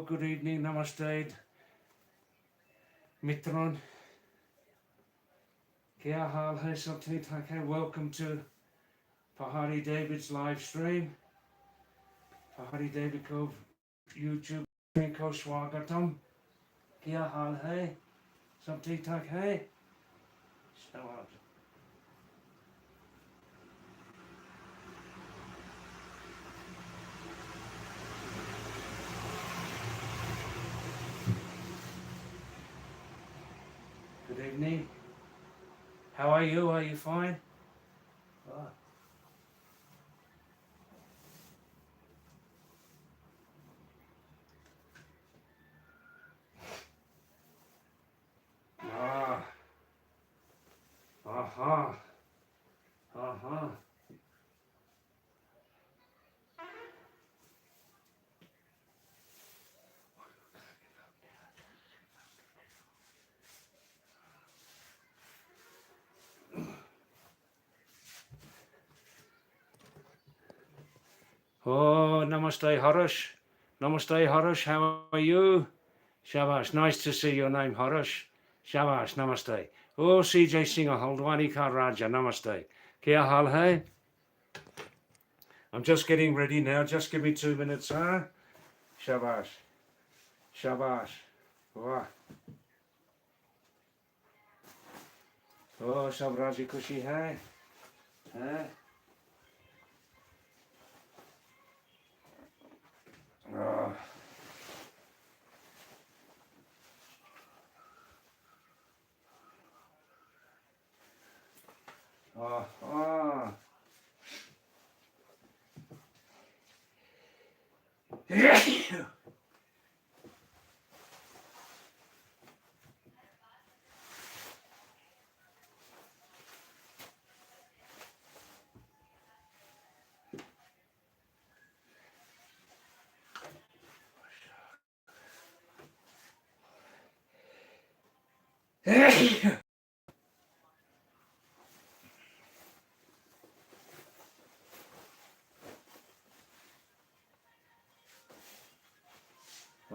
good evening, namaste, mitron. Kya hal hai, sab theek thak hai? Welcome to Pahadi David's live stream. Pahadi David ko YouTube ko swagatam. Kya hal hai, sab theek thak hai? Shalom. Good evening. How are you? Are you fine? Ah. Aha. Aha. Oh, namaste, Harish. Namaste, Harish. How are you? Shabash. Nice to see your name, Harish. Shabash. Namaste. Oh, CJ Singer, Haldwani Kar Raja. Namaste. Kya hal hai? I'm just getting ready now. Just give me 2 minutes, huh? Shabash. Shabash. Wah. Oh, sab raji kushi hai? Huh? Oh. Oh, oh.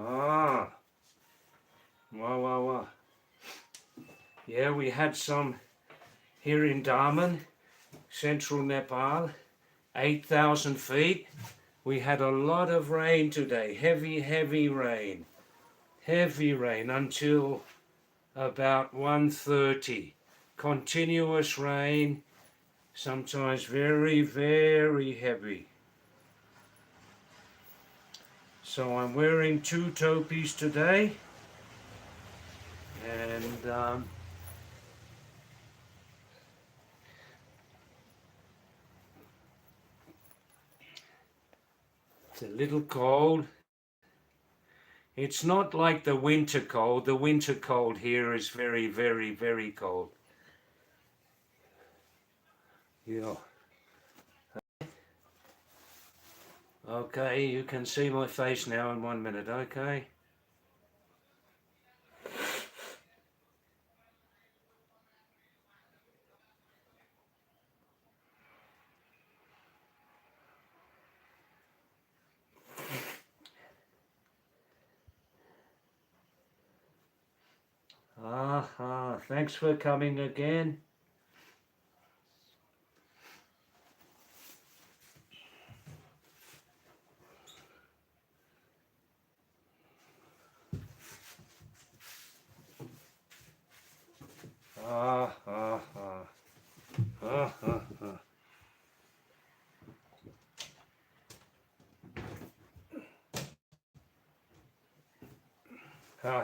Ah, wow. Yeah, we had some here in Daman, central Nepal, 8,000 feet. We had a lot of rain today, heavy rain. Heavy rain until about 1:30. Continuous rain, sometimes very heavy. So I'm wearing 2 topis today, and it's a little cold. It's not like the winter cold. The winter cold here is very cold. Yeah. Okay, you can see my face now in 1 minute, okay? Thanks for coming again.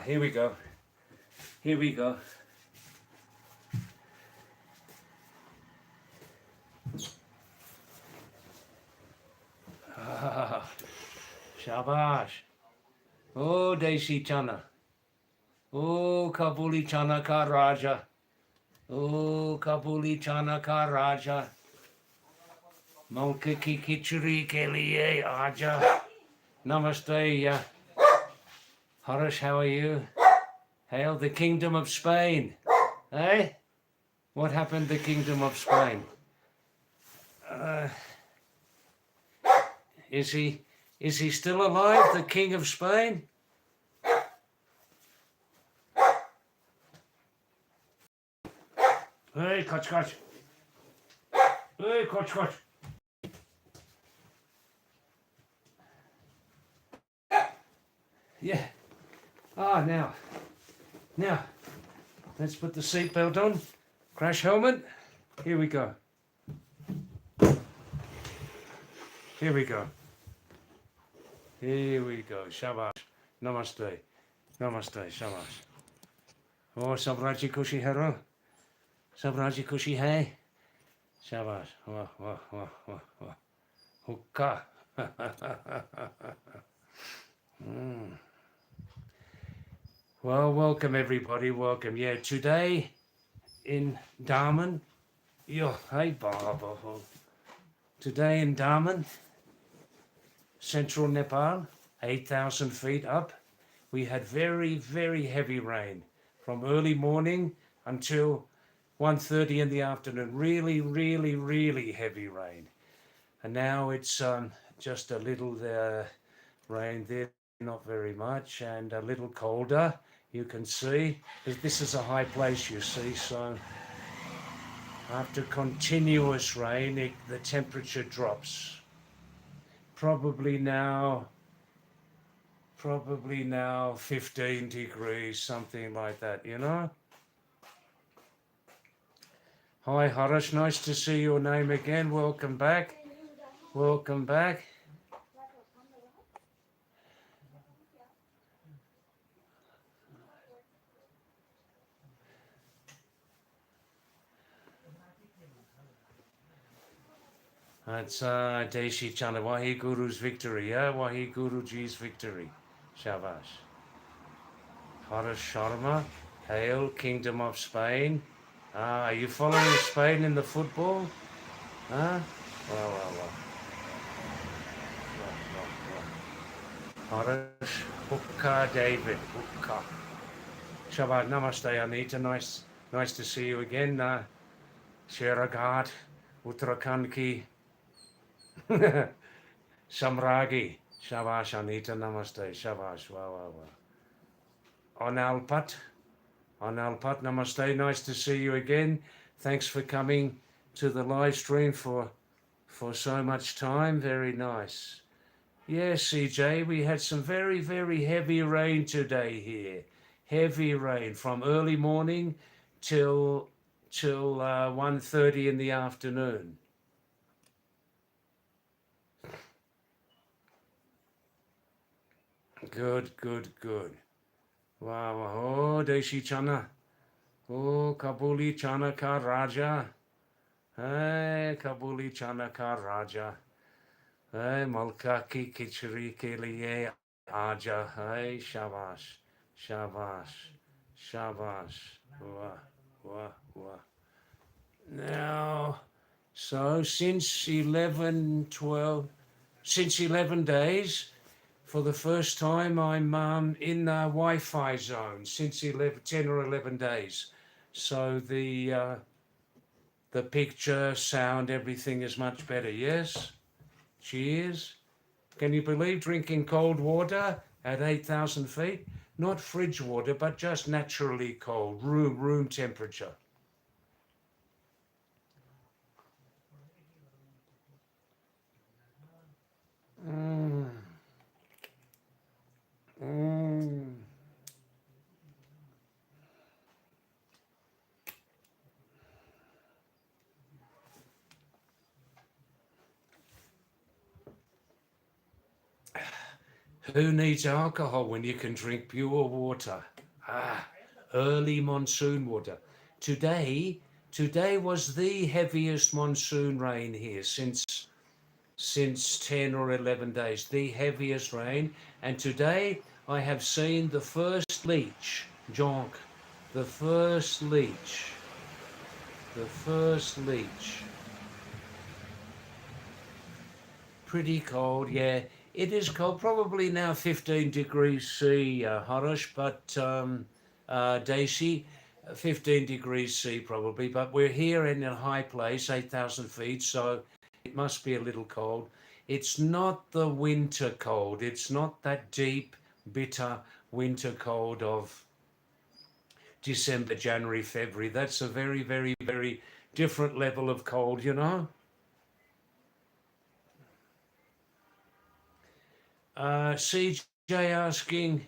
Here we go. Here we go. Shabash. Oh, Desi Chana. Oh, Kabuli Chana Ka Raja. Oh, Kabuli Chana Ka Raja. Molke ki khichdi ke liye aaja. Namaste, yeah. Harish, how are you? Hail the Kingdom of Spain. Eh? What happened to the Kingdom of Spain? Is he still alive, the King of Spain? Hey, kaç. Hey, kaç. Yeah. Now, let's put the seatbelt on. Crash helmet. Here we go. Here we go. Shabash. Namaste. Shabash. Oh, Sabraji Kushi Hero. Sabraji Kushi Hai. Shabash. Wah. Hookah. Well, welcome everybody. Welcome. Yeah, today in Daman. Hey, Baba. Today in Daman, central Nepal, 8,000 feet up, we had very, very heavy rain from early morning until 1:30 in the afternoon. Really, really, really heavy rain. And now it's just a little rain there, not very much, and a little colder. You can see this is a high place, you see, so after continuous rain, the temperature drops. Probably now 15 degrees, something like that, you know. Hi, Harish, nice to see your name again. Welcome back. That's Deshi Chana, Wahi Guru's victory, yeah? Wahi Guruji's victory. Shabash. Harish Sharma, hail, Kingdom of Spain. Are you following Spain in the football? Huh? Well. Harish, Pahadi David, Hukka. Shabbat Namaste, Anita. Nice to see you again. Sheragat, Uttarakhand ki. Samragi. Shabash, Anita. Namaste. Shabash. Wow. Onalpat. Namaste. Nice to see you again. Thanks for coming to the live stream for so much time. Very nice. Yes, CJ, we had some very, very heavy rain today here. Heavy rain from early morning till 1:30 in the afternoon. Good. Wow. Oh, Deshi Chana. Oh, Kabuli Chana Ka Raja. Hey, Kabuli Chana Ka Raja. Hey, Malka Ki Kichri Ke Liye Aja. Hey, Shabash. Wow. Now, so since 11 days, for the first time, I'm in the Wi-Fi zone since 10 or 11 days. So the picture, sound, everything is much better, yes? Cheers. Can you believe drinking cold water at 8,000 feet? Not fridge water, but just naturally cold, room temperature. Who needs alcohol when you can drink pure water? Early monsoon water. Today was the heaviest monsoon rain here since 10 or 11 days. The heaviest rain. And today I have seen the first leech, Jonk. The first leech. Pretty cold, yeah. It is cold, probably now 15 degrees C, Harish, but Daisy, 15 degrees C probably, but we're here in a high place, 8,000 feet, so it must be a little cold. It's not the winter cold. It's not that deep, bitter winter cold of December, January, February. That's a very, very, very different level of cold, you know. CJ asking,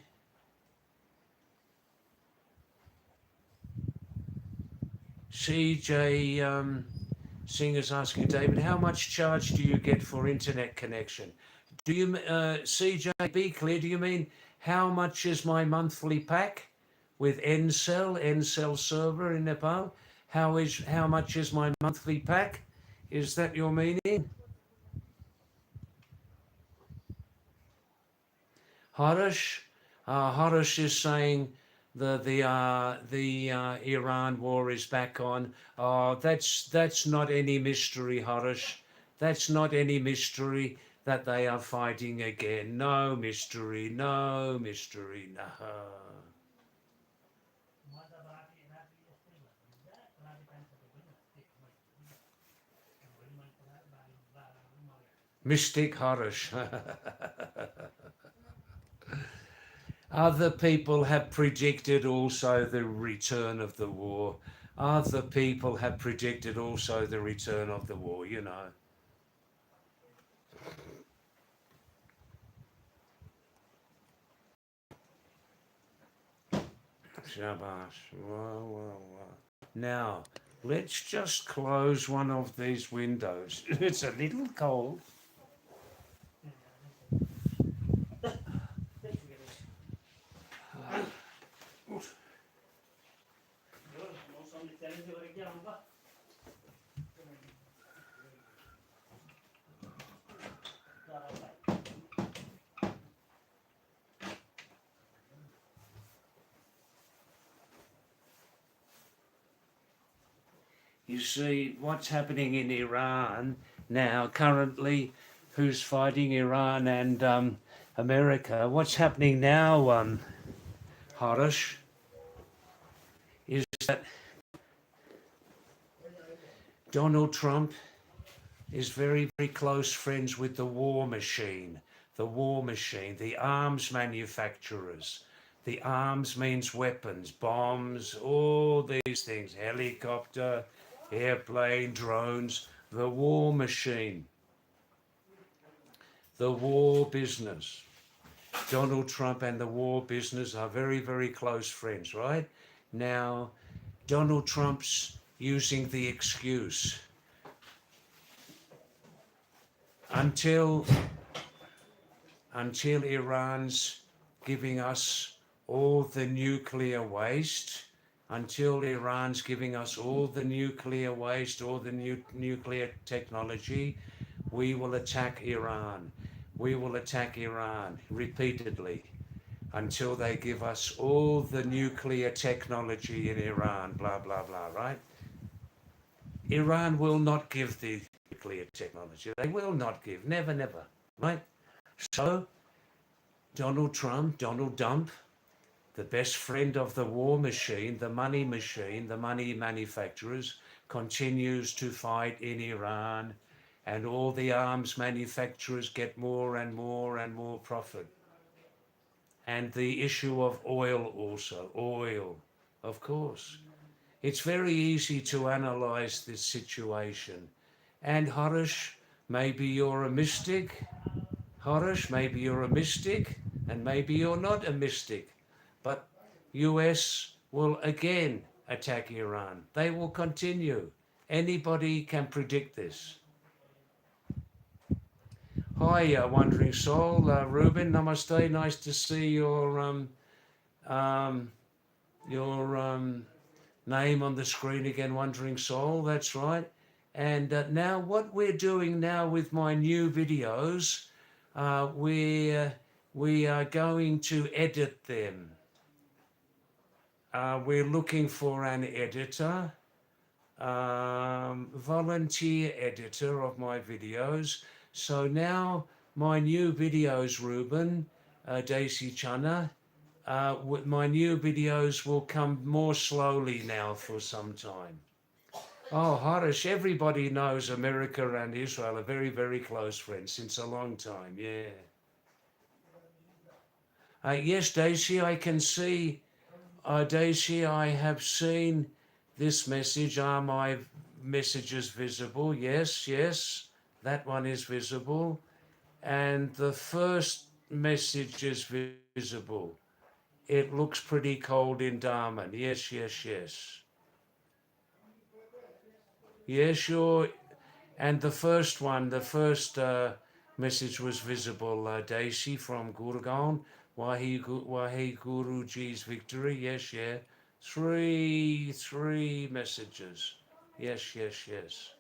CJ Singer's asking, David, how much charge do you get for internet connection? Do you, CJ, be clear, do you mean how much is my monthly pack with Ncell server in Nepal? How much is my monthly pack? Is that your meaning? Harish? Harish is saying the Iran war is back on. That's not any mystery, Harish. That's not any mystery that they are fighting again. No mystery, no mystery, no. Mystic Harish. Other people have predicted also the return of the war. Other people have predicted also the return of the war, you know. Shabash. Wow. Now, let's just close one of these windows. It's a little cold. You see, what's happening in Iran now, currently, who's fighting Iran and America, what's happening now, Harish, is that Donald Trump is very, very close friends with the war machine, the arms manufacturers. The arms means weapons, bombs, all these things, helicopter, airplane, drones, the war machine, the war business. Donald Trump and the war business are very, very close friends, right? Now, Donald Trump's using the excuse until Iran's giving us all the nuclear waste, until Iran's giving us all the nuclear waste, all the nuclear technology, we will attack Iran. We will attack Iran repeatedly until they give us all the nuclear technology in Iran, blah, blah, blah, right? Iran will not give the nuclear technology. They will not give, never, never, right? So, Donald Trump, Donald Dump, the best friend of the war machine, the money manufacturers, continues to fight in Iran, and all the arms manufacturers get more and more and more profit. And the issue of oil also, oil, of course. It's very easy to analyze this situation. And Harish, maybe you're a mystic. Harish, maybe you're a mystic, and maybe you're not a mystic. But US will again attack Iran. They will continue. Anybody can predict this. Hi, Wandering Soul. Ruben, namaste. Nice to see your name on the screen again, Wandering Soul. That's right. And now what we're doing now with my new videos, we are going to edit them. We're looking for an editor, volunteer editor of my videos. So now my new videos, Ruben, Daisy Chana, my new videos will come more slowly now for some time. Oh, Harish, everybody knows America and Israel are very, very close friends since a long time, yeah. Yes, Daisy, I can see Daisy, I have seen this message. Are my messages visible? Yes, yes, that one is visible. And the first message is visible. It looks pretty cold in Darman. Yes, yes, yes. Yes, you're. And the first one, the first message was visible, Daisy from Gurgaon. Wahi Guruji's victory. Yes, yeah. Three messages. Yes, yes, yes.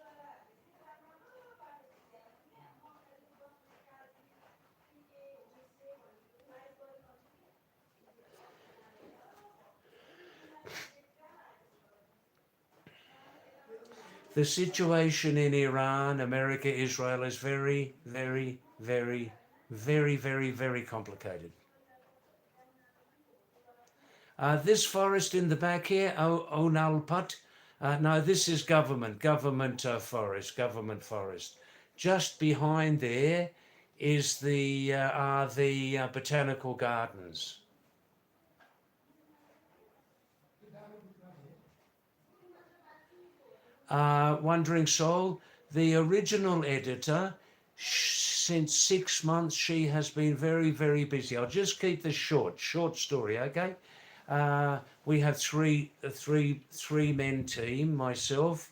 The situation in Iran, America, Israel is very, very, very, very, very, very complicated. This forest in the back here, Onalput, no, this is government forest. Just behind there is the botanical gardens. Wandering Soul, the original editor, since 6 months she has been very, very busy. I'll just keep this short story, okay? We have three men team, myself,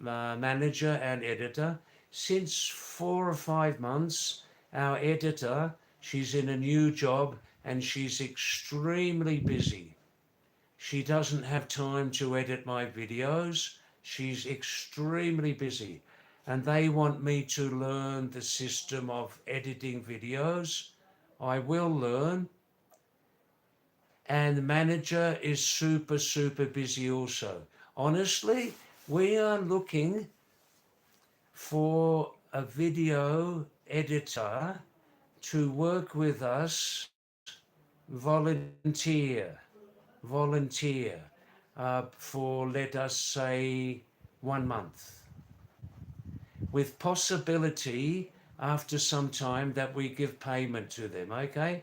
manager and editor. Since 4 or 5 months, our editor, she's in a new job and she's extremely busy. She doesn't have time to edit my videos. She's extremely busy. And they want me to learn the system of editing videos. I will learn. And the manager is super, super busy also. Honestly, we are looking for a video editor to work with us, volunteer for, let us say, 1 month, with possibility after some time that we give payment to them, okay?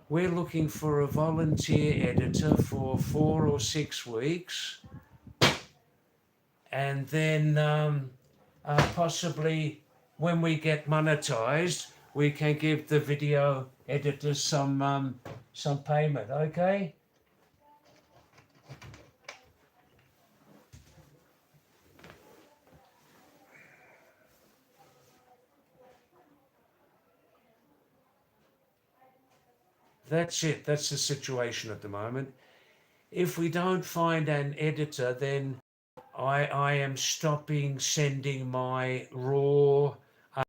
We're looking for a volunteer editor for 4 or 6 weeks, and then possibly when we get monetized, we can give the video editor some payment, okay? That's it. That's the situation at the moment. If we don't find an editor, then I am stopping sending my raw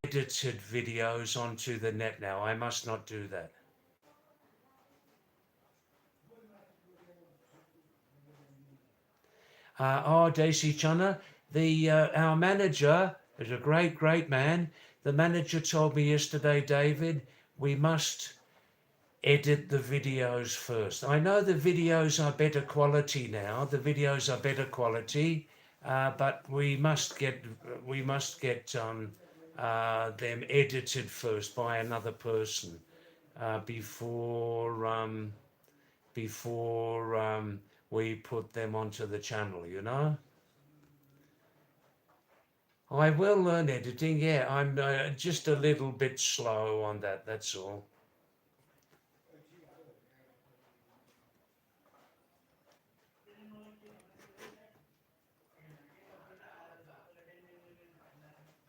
edited videos onto the net now. I must not do that. Daisy Chana, our manager is a great man. The manager told me yesterday, David, we must edit the videos first. I know the videos are better quality now. The videos are better quality, but we must get them edited first by another person before we put them onto the channel. You know. I will learn editing. Yeah, I'm just a little bit slow on that. That's all.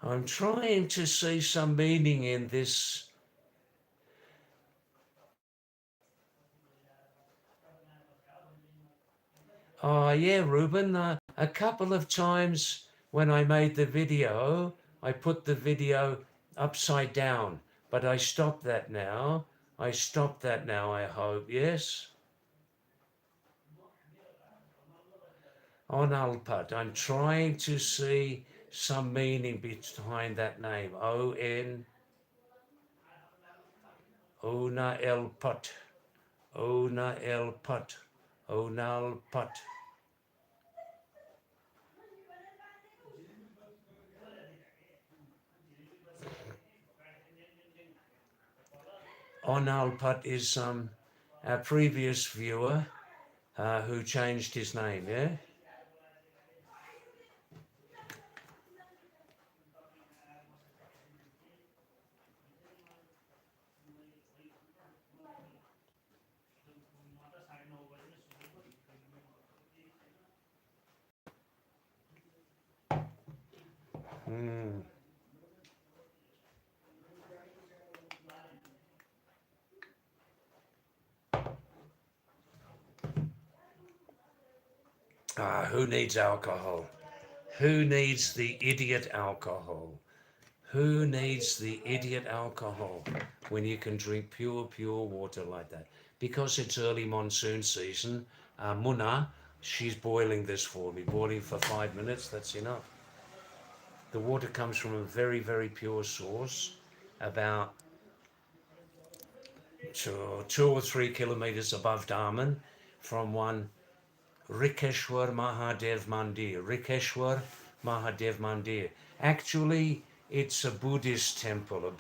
I'm trying to see some meaning in this. Oh, yeah, Ruben, a couple of times when I made the video, I put the video upside down, but I stopped that now. I hope, yes? On Alpat, I'm trying to see some meaning behind that name. O-N, Ona El Put, Ona El Put, Onal Put. Onal Put is our previous viewer. who changed his name, yeah? Mm. Who needs alcohol? Who needs the idiot alcohol? Who needs the idiot alcohol when you can drink pure water like that? Because it's early monsoon season, Munna, she's boiling this for me. Boiling for 5 minutes, that's enough. The water comes from a very pure source, about 2 or 3 kilometers above Daman, from one Rikeshwar Mahadev Mandir. Rikeshwar Mahadev Mandir. Actually, it's a Buddhist temple,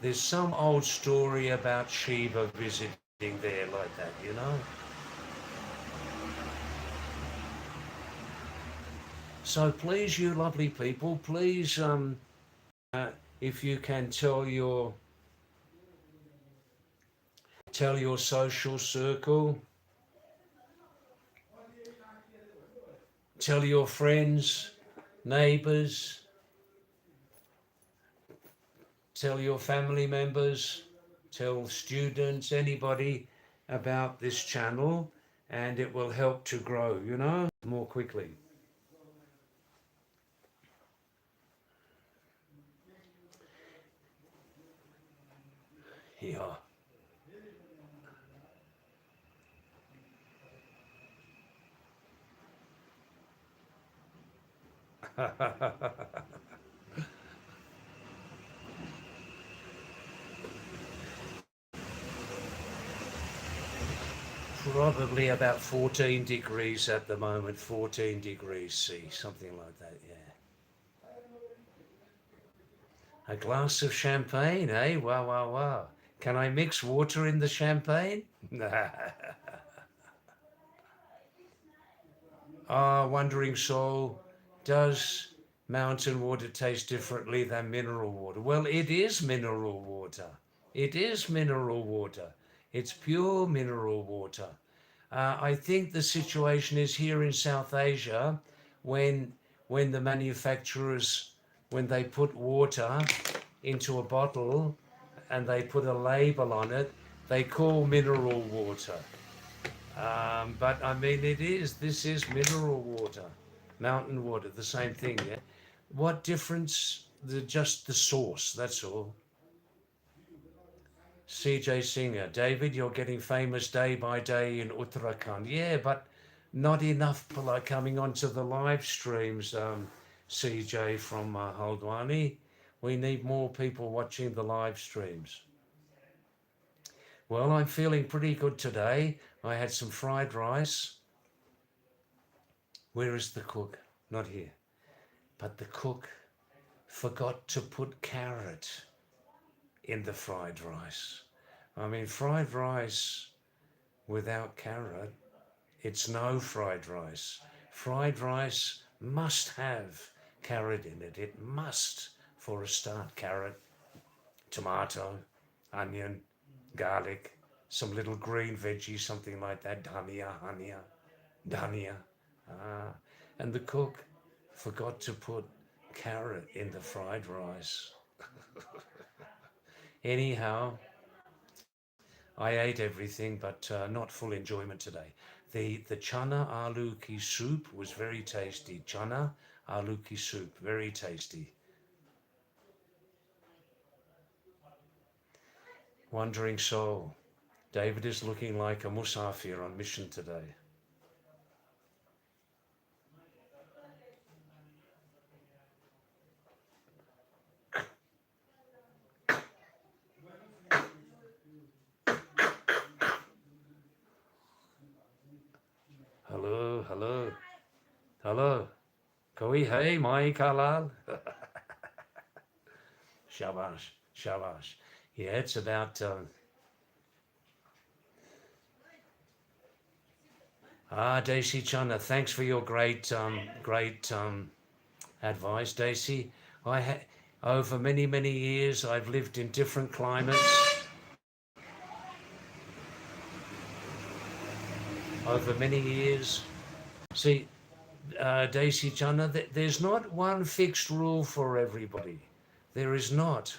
There's some old story about Shiva visiting there like that, you know? So please, you lovely people, please, if you can tell your social circle, tell your friends, neighbors, tell your family members, tell students, anybody about this channel, and it will help to grow, you know, more quickly. Yeah. Probably about 14 degrees at the moment, 14 degrees C, something like that, yeah. A glass of champagne, eh? Wow. Can I mix water in the champagne? Wondering soul, does mountain water taste differently than mineral water? Well, it is mineral water. It is mineral water. It's pure mineral water. I think the situation is here in South Asia when when the manufacturers, when they put water into a bottle and they put a label on it, they call mineral water. But I mean, this is mineral water, mountain water, the same thing, yeah? What difference? Just the source, that's all. CJ Singer, David, you're getting famous day by day in Uttarakhand. Yeah, but not enough people are coming onto the live streams, CJ from Haldwani. We need more people watching the live streams. Well, I'm feeling pretty good today. I had some fried rice. Where is the cook? Not here. But the cook forgot to put carrot in the fried rice. I mean, fried rice without carrot, it's no fried rice. Fried rice must have carrot in it. It must, for a start, carrot, tomato, onion, garlic, some little green veggies, something like that, dhania. Ah, and the cook forgot to put carrot in the fried rice. Anyhow, I ate everything, but not full enjoyment today. The chana aloo ki soup was very tasty. Chana aloo ki soup, very tasty. Wandering soul. David is looking like a musafir on mission today. Hello. Koi hey, mai kalal. Shabash. Yeah, it's about Daisy Chana, thanks for your great advice, Daisy. Over many, many years, I've lived in different climates. Over many years. See, Daisy Chana, there's not one fixed rule for everybody. There is not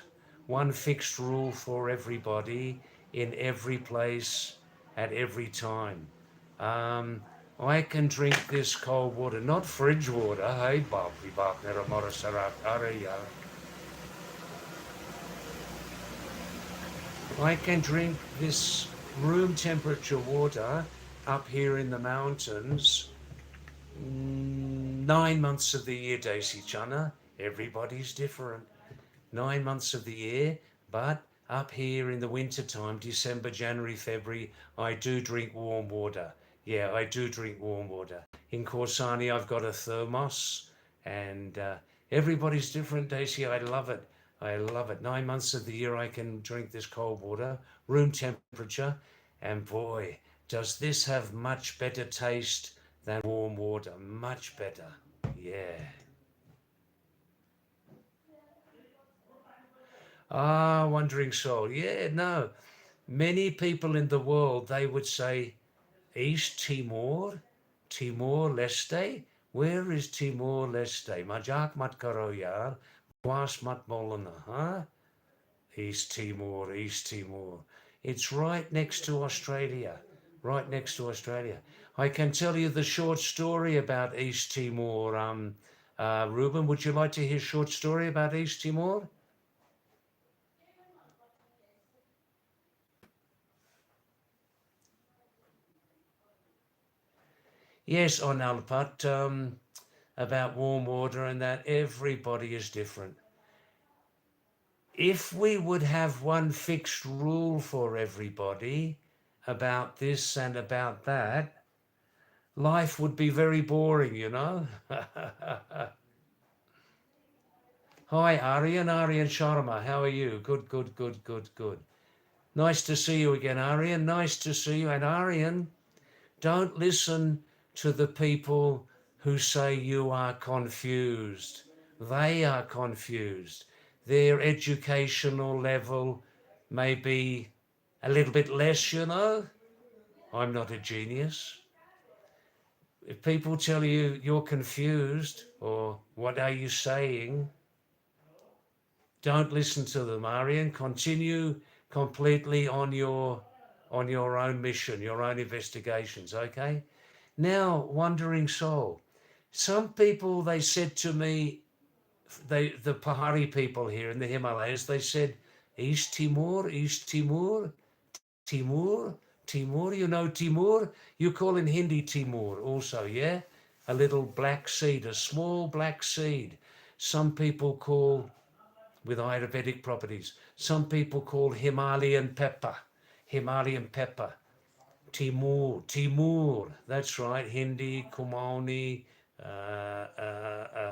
one fixed rule for everybody in every place at every time. Um, I can drink this cold water, not fridge water. Hey, Bobby Bachner, I can drink this room temperature water up here in the mountains 9 months of the year, Daisy Chana. Everybody's different. 9 months of the year, but up here in the winter time, December, January, February, I do drink warm water. Yeah, I do drink warm water. In Corsani, I've got a thermos, and everybody's different, Daisy. I love it. I love it. 9 months of the year, I can drink this cold water, room temperature, and boy, does this have much better taste than warm water. Much better. Yeah. Wandering soul. Yeah, no. Many people in the world, they would say, East Timor, Timor-Leste. Where is Timor-Leste? Majak mat karoyar, was mat molana, huh? East Timor, East Timor. It's right next to Australia. Right next to Australia. I can tell you the short story about East Timor. Ruben, would you like to hear a short story about East Timor? Yes, on Alpat, about warm water and that everybody is different. If we would have one fixed rule for everybody about this and about that, life would be very boring, you know. Hi, Aryan Sharma, how are you? Good, good, good, good, good. Nice to see you again, Aryan. Nice to see you. And Aryan, don't listen to the people who say you are confused. They are confused. Their educational level may be a little bit less, you know. I'm not a genius. If people tell you you're confused or what are you saying, don't listen to them, Aryan. Continue completely on your own mission, your own investigations, okay? Now, wandering soul. Some people, they said to me, the Pahari people here in the Himalayas, they said, East Timor, East Timor, Timur, Timur, you know Timur? You call in Hindi Timur also, yeah? A little black seed, a small black seed. Some people call, with Ayurvedic properties, some people call Himalayan pepper, Himalayan pepper. Timur, that's right, Hindi, Kumani,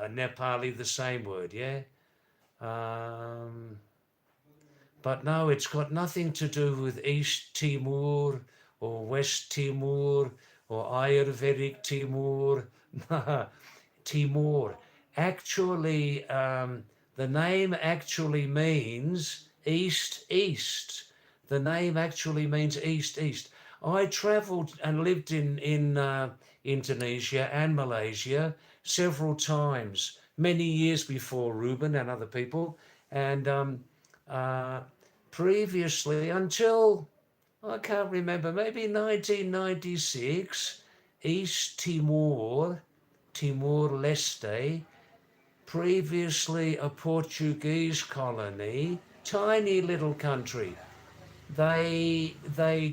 Nepali, the same word, yeah? Um, but no, it's got nothing to do with East Timur or West Timur or Ayurvedic Timur. Timur. Actually, the name actually means east. The name actually means east. I travelled and lived in Indonesia and Malaysia several times, many years before Ruben and other people, and uh, previously until I can't remember, maybe 1996, East Timor, Timor-Leste, previously a Portuguese colony, tiny little country. They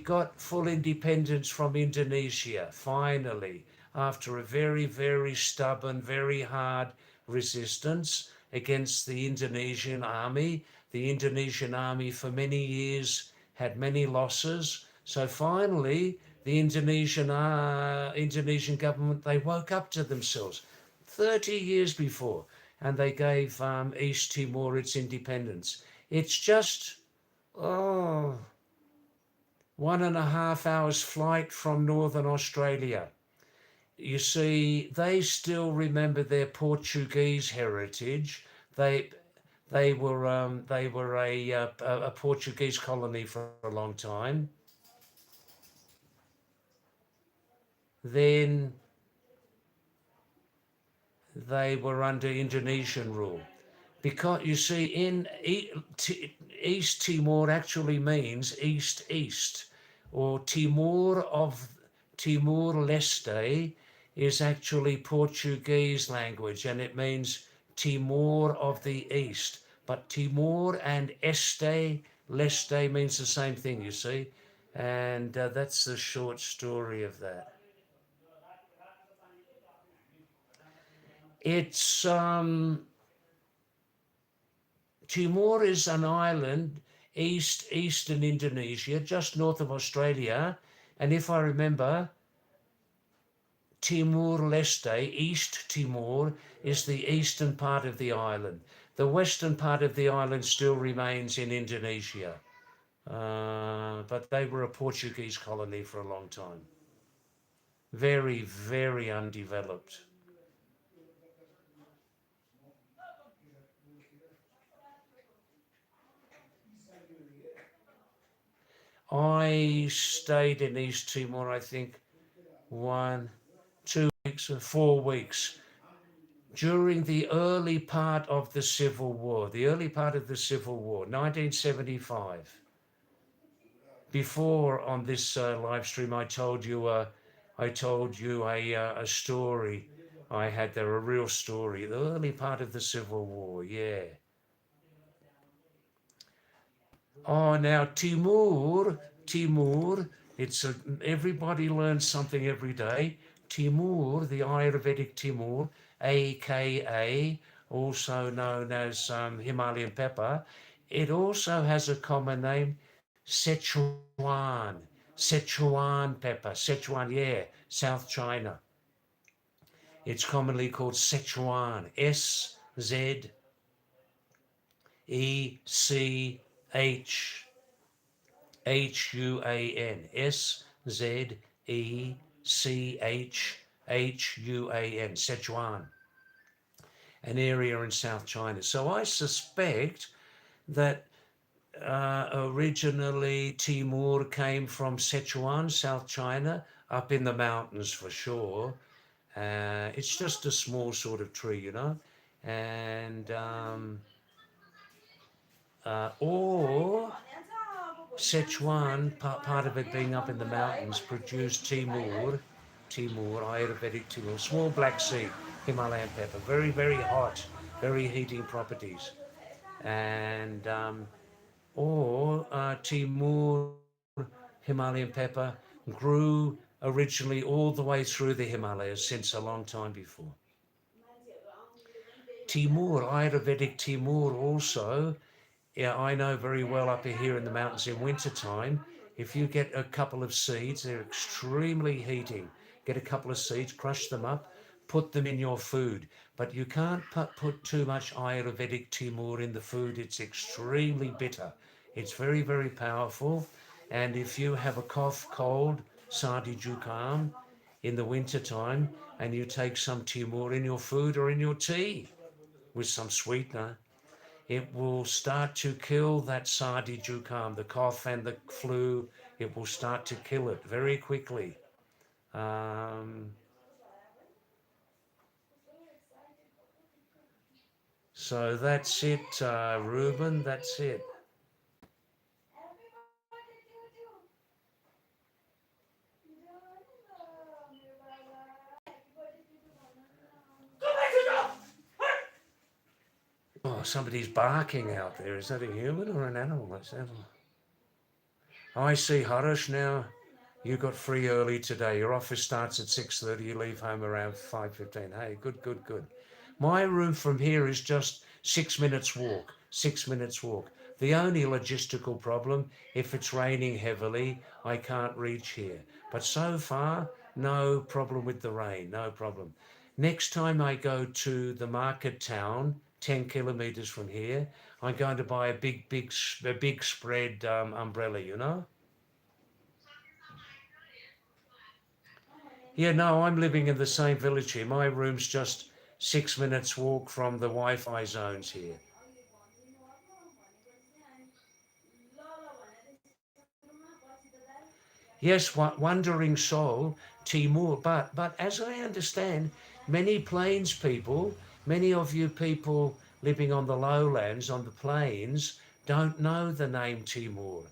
got full independence from Indonesia finally after a very, very stubborn, very hard resistance against the Indonesian army. The Indonesian army for many years had many losses. So finally the Indonesian government, they woke up to themselves 30 years before, and they gave East Timor its independence. It's just, oh, 1.5 hours flight from northern Australia. you see, they still remember their Portuguese heritage. They they were a Portuguese colony for a long time. Then they were under Indonesian rule. Because you see, East Timor actually means east east, or Timor Leste is actually Portuguese language, and it means Timor of the East. But Timor and Leste means the same thing, you see, and that's the short story of that. It's Timor is an island eastern Indonesia, just north of Australia. And if I remember, Timor-Leste, East Timor, is the eastern part of the island. The western part of the island still remains in Indonesia. But they were a Portuguese colony for a long time. Very, very undeveloped. I stayed in East Timor, I think, 1, 2 weeks or 4 weeks during the early part of the Civil War, 1975. Before on this live stream, I told you a story I had there, a real story, the early part of the Civil War, yeah. Oh, now Timur, everybody learns something every day. Timur, the Ayurvedic Timur, aka also known as Himalayan pepper, it also has a common name, Sichuan, Sichuan pepper, Sichuan, yeah, South China. It's commonly called Sichuan, Szechuan, Szechuan, Sichuan, an area in South China. So I suspect that originally Timur came from Sichuan, South China, up in the mountains for sure. It's just a small sort of tree, you know, and or Sichuan, part of it being up in the mountains, produced Ayurvedic Timur, small black seed, Himalayan pepper, very, very hot, very heating properties. And, Timur Himalayan pepper grew originally all the way through the Himalayas since a long time before. Ayurvedic Timur also, yeah, I know very well up here in the mountains in wintertime, if you get a couple of seeds, they're extremely heating. Get a couple of seeds, crush them up, put them in your food. But you can't put too much Ayurvedic Timur in the food. It's extremely bitter. It's very, very powerful. And if you have a cough, cold, sardi jukam in the wintertime, and you take some Timur in your food or in your tea with some sweetener, it will start to kill that sardi jukam, the cough and the flu. It will start to kill it very quickly. Um, so that's it, Ruben, that's it. Oh, somebody's barking out there. Is that a human or an animal? That's animal. I see, Harish, now. You got free early today. Your office starts at 6:30. You leave home around 5:15. Hey, good, good, good. My room from here is just 6 minutes walk. 6 minutes walk. The only logistical problem, if it's raining heavily, I can't reach here. But so far, no problem with the rain. No problem. Next time I go to the market town, 10 kilometers from here, I'm going to buy a big spread umbrella, you know? Yeah, no, I'm living in the same village here. My room's just 6 minutes walk from the Wi-Fi zones here. Yes, wandering soul, Timur. But as I understand, many plains people, many of you people living on the lowlands, on the plains, don't know the name Timur.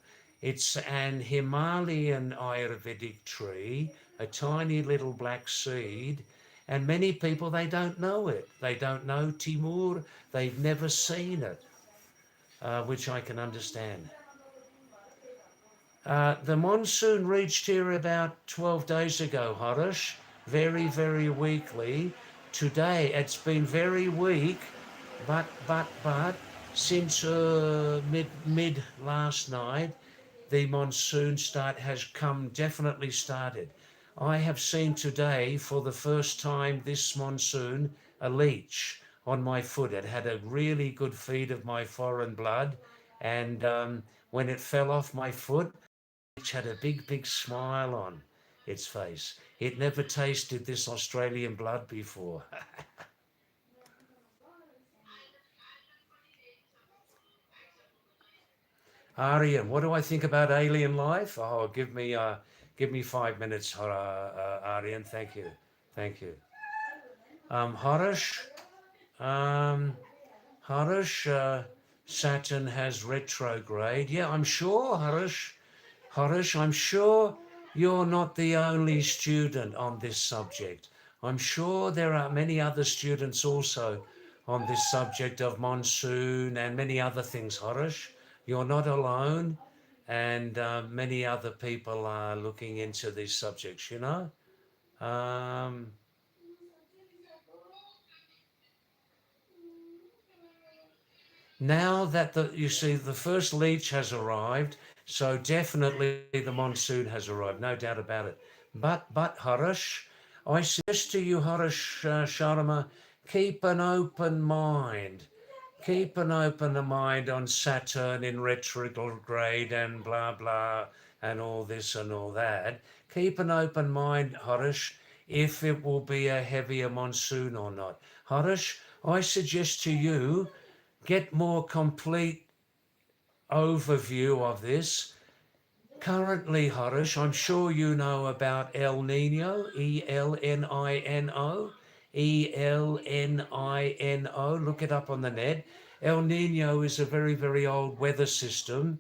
It's an Himalayan Ayurvedic tree, a tiny little black seed, and many people they don't know it. They don't know Timur. They've never seen it, which I can understand. The monsoon reached here about 12 days ago, Harish. Very, very weakly. Today it's been very weak, but since mid last night, the monsoon has definitely started. I have seen today for the first time this monsoon a leech on my foot. It had a really good feed of my foreign blood, and when it fell off my foot, which had a big, big smile on its face. It never tasted this Australian blood before. Aryan, what do I think about alien life? Oh, give me 5 minutes, Aryan. Thank you, thank you. Harish, um, Harish, Saturn has retrograde. Yeah, I'm sure, Harish. Harish, I'm sure you're not the only student on this subject. I'm sure there are many other students also on this subject of monsoon and many other things, Harish. You're not alone, and many other people are looking into these subjects, you know. Um, Now that you see the first leech has arrived, so definitely the monsoon has arrived, no doubt about it. But Harish, I suggest to you, Harish Sharma, keep an open mind. Keep an open mind on Saturn in retrograde and blah blah and all this and all that. Keep an open mind, Harish, if it will be a heavier monsoon or not. Harish, I suggest to you get more complete overview of this. Currently, Harish, I'm sure you know about El Nino, Elnino, Elnino. Look it up on the net. El Nino is a very, very old weather system,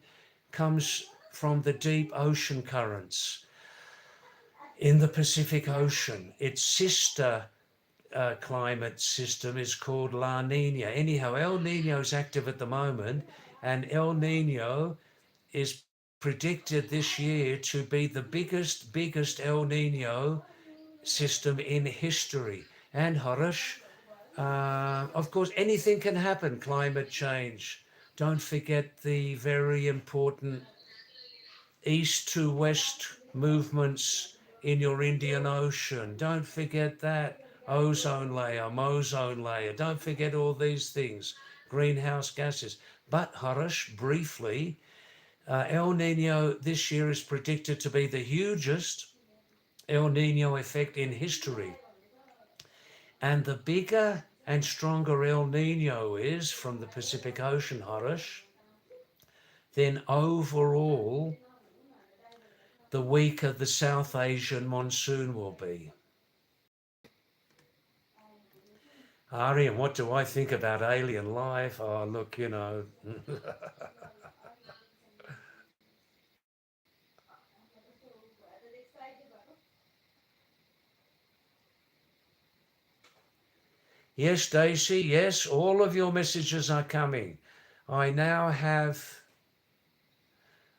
comes from the deep ocean currents in the Pacific Ocean. Its sister climate system is called La Nina. Anyhow, El Nino is active at the moment, and El Nino is predicted this year to be the biggest El Nino system in history. And Harish, of course, anything can happen, climate change. Don't forget the very important east to west movements in your Indian Ocean. Don't forget that. Ozone layer, mozone layer. Don't forget all these things. Greenhouse gases. But Harish, briefly, El Nino this year is predicted to be the hugest El Nino effect in history. And the bigger and stronger El Nino is from the Pacific Ocean, Harish, then overall the weaker the South Asian monsoon will be. Arian, what do I think about alien life? Oh, look, you know. Yes, Daisy, yes, all of your messages are coming. I now have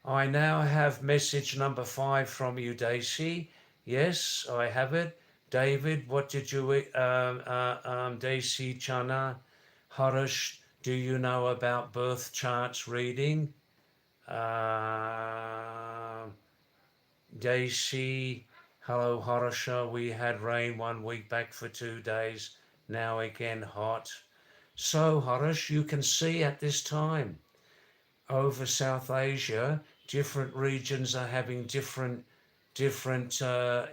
I now have message number 5 from you, Daisy. Yes, I have it. David, what did you Daisy Chana Harish, do you know about birth charts reading? Uh, Daisy, hello Harsha, we had rain 1 week back for 2 days, now again hot. So Harish, you can see at this time over South Asia, different regions are having different different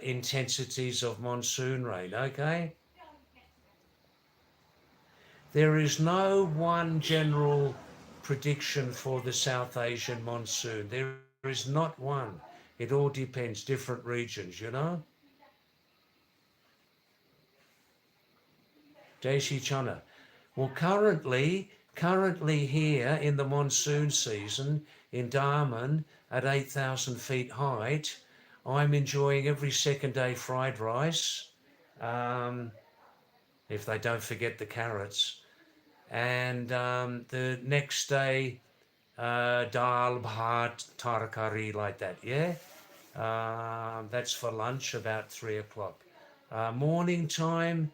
intensities of monsoon rain, okay? There is no one general prediction for the South Asian monsoon. There is not one. It all depends, different regions, you know? Desi Chana. Well, currently here in the monsoon season in Darman at 8,000 feet height, I'm enjoying every second day fried rice, if they don't forget the carrots, and the next day dal, bhat, tarkari like that, yeah? That's for lunch about 3 o'clock. Morning time,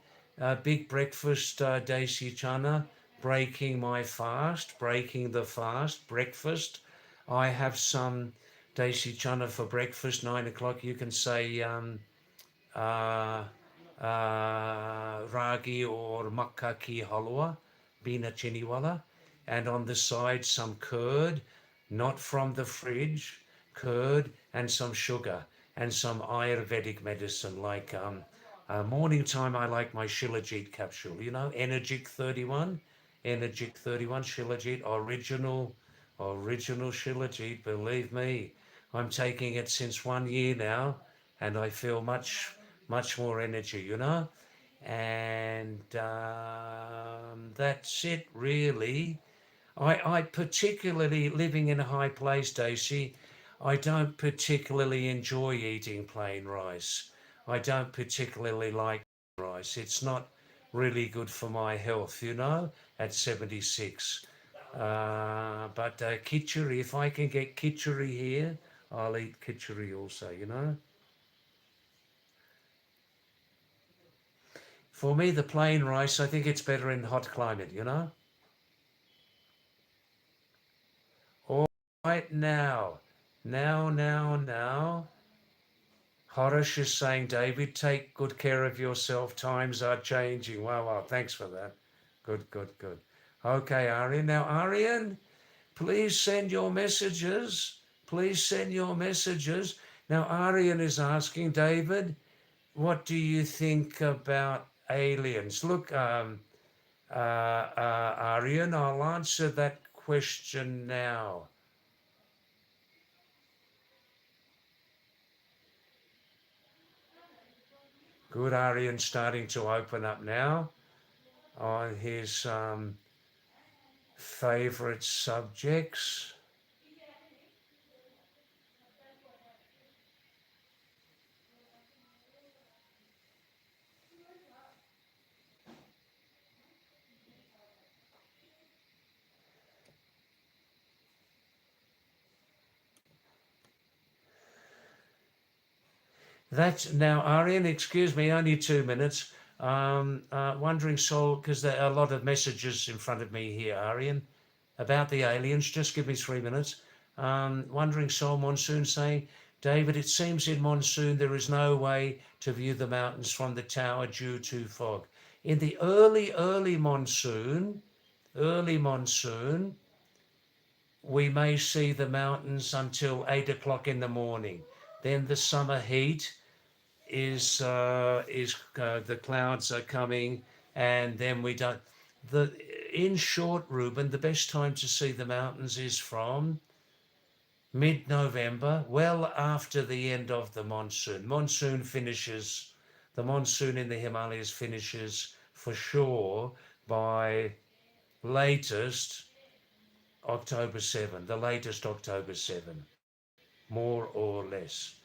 big breakfast, desi chana, breaking my fast, breaking the fast, breakfast. I have some desi chana for breakfast, 9 o'clock. You can say uh, ragi or makka ki halwa, bina chiniwala, and on the side some curd, not from the fridge, curd and some sugar and some Ayurvedic medicine like morning time. I like my Shilajit capsule, you know, Energic 31, Energic 31 Shilajit, original Shilajit, believe me. I'm taking it since 1 year now and I feel much more energy, you know. And that's it really. I particularly, living in a high place, Daisy, I don't particularly enjoy eating plain rice. I don't particularly like rice. It's not really good for my health, you know, at 76. But khichdi, if I can get khichdi here, I'll eat khichdi also, you know. For me, the plain rice, I think it's better in hot climate, you know. All right, now. Harish is saying, David, take good care of yourself. Times are changing. Wow. Thanks for that. Good. Okay, Aryan. Now, Aryan, please send your messages. Please send your messages. Now, Aryan is asking, David, what do you think about aliens? Look, Aryan, I'll answer that question now. Good, Aryan starting to open up now on his favourite subjects. That's now, Aryan, excuse me, only 2 minutes. Wondering Soul, because there are a lot of messages in front of me here, Aryan, about the aliens. Just give me 3 minutes. Wondering Soul Monsoon saying, David, it seems in monsoon there is no way to view the mountains from the tower due to fog. In the early monsoon, we may see the mountains until 8 o'clock in the morning. Then the summer heat is the clouds are coming, and then we don't. In short, Ruben, the best time to see the mountains is from mid-November, well after the end of the monsoon. The monsoon in the Himalayas finishes for sure by latest October 7, the latest October 7, more or less.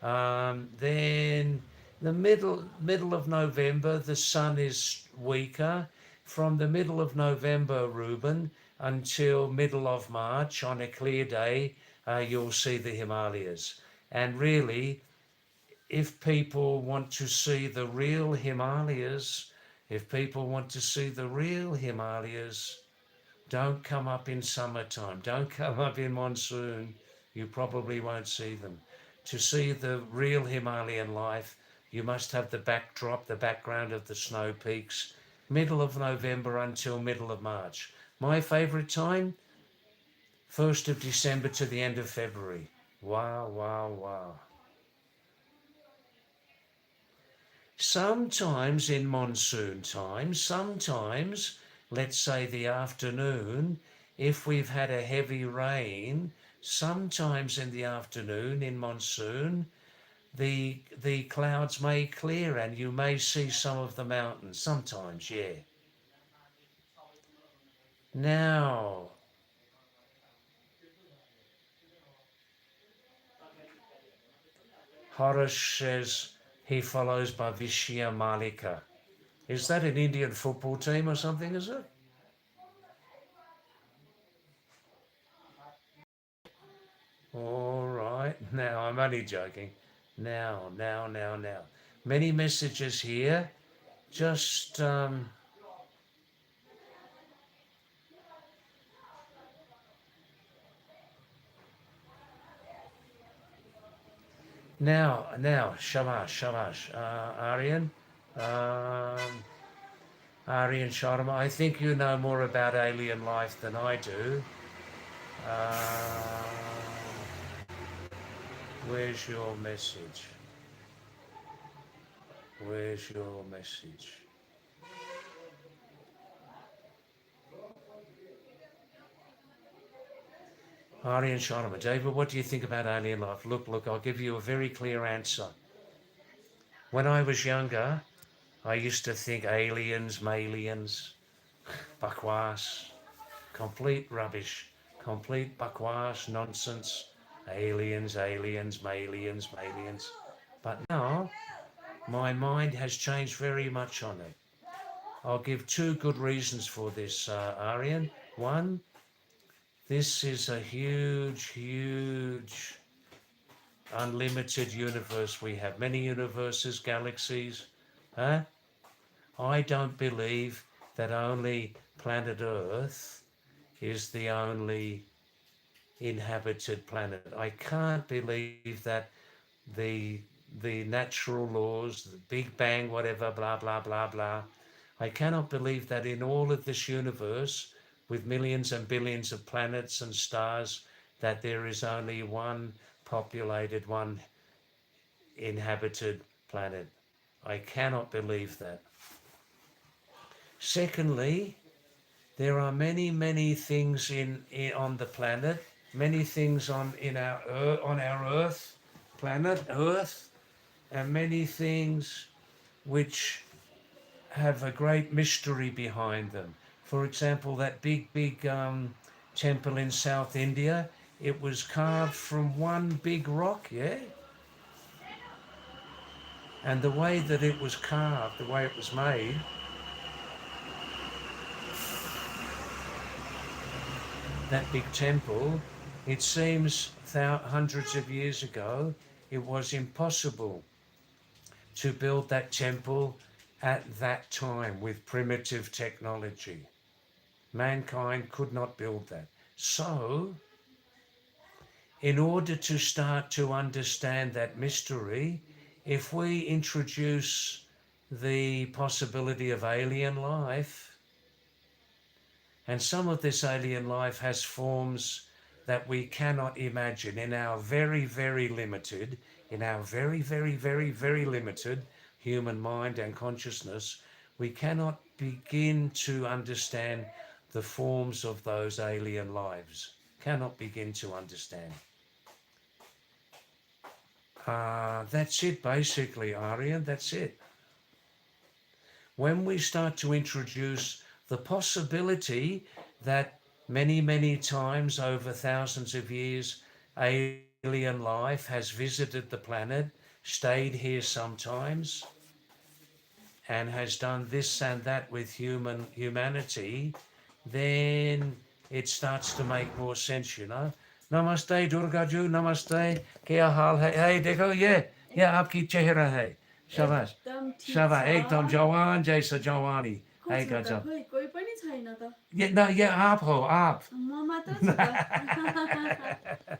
Then the middle of November, the sun is weaker. From the middle of November, Ruben, until middle of March, on a clear day, you'll see the Himalayas. And really, if people want to see the real Himalayas, don't come up in summertime. Don't come up in monsoon. You probably won't see them. To see the real Himalayan life, you must have the backdrop, the background of the snow peaks, middle of November until middle of March. My favourite time, 1st of December to the end of February. Wow. Sometimes in monsoon time, sometimes, let's say the afternoon, if we've had a heavy rain, sometimes in the afternoon in monsoon, the clouds may clear and you may see some of the mountains. Sometimes, yeah. Now, Harish says he follows Bhavishya Malika. Is that an Indian football team or something, is it? All right. Now, I'm only joking. Now. Many messages here. Just now, Shabash, Aryan. Um, Aryan Sharma, I think you know more about alien life than I do. Uh, where's your message? Where's your message? Aryan Sharma, David, what do you think about alien life? Look, I'll give you a very clear answer. When I was younger, I used to think aliens, malians, bakwas, complete rubbish, complete bakwas, nonsense, aliens, malians. But now, my mind has changed very much on it. I'll give two good reasons for this, Aryan. One, this is a huge, unlimited universe we have. Many universes, galaxies. Huh? I don't believe that only planet Earth is the only inhabited planet. I can't believe that the natural laws, the Big Bang, whatever, blah, blah, blah, blah. I cannot believe that in all of this universe, with millions and billions of planets and stars, that there is only one populated, one inhabited planet. I cannot believe that. Secondly, there are many things on the planet, many things on our Earth, planet Earth, and many things which have a great mystery behind them. For example, that big temple in South India, it was carved from one big rock, yeah? And the way that it was carved, the way it was made, that big temple, it seems hundreds of years ago, it was impossible to build that temple at that time with primitive technology. Mankind could not build that. So, in order to start to understand that mystery, if we introduce the possibility of alien life, and some of this alien life has forms that we cannot imagine in our very limited, very limited human mind and consciousness, we cannot begin to understand the forms of those alien lives. Cannot begin to understand. That's it basically, Aryan, that's it. When we start to introduce the possibility that many times over thousands of years, alien life has visited the planet, stayed here sometimes, and has done this and that with humanity, then it starts to make more sense, you know. Namaste, Durga Ji, namaste. Kya haal hai? Hey, dekho, ye aapki chehra hai. Shabash. Shabash, ekdam jawan jaisa jawani. Hey, gajab. कोही पनि छैन त Ye aap ho, aap. म मात्र छु त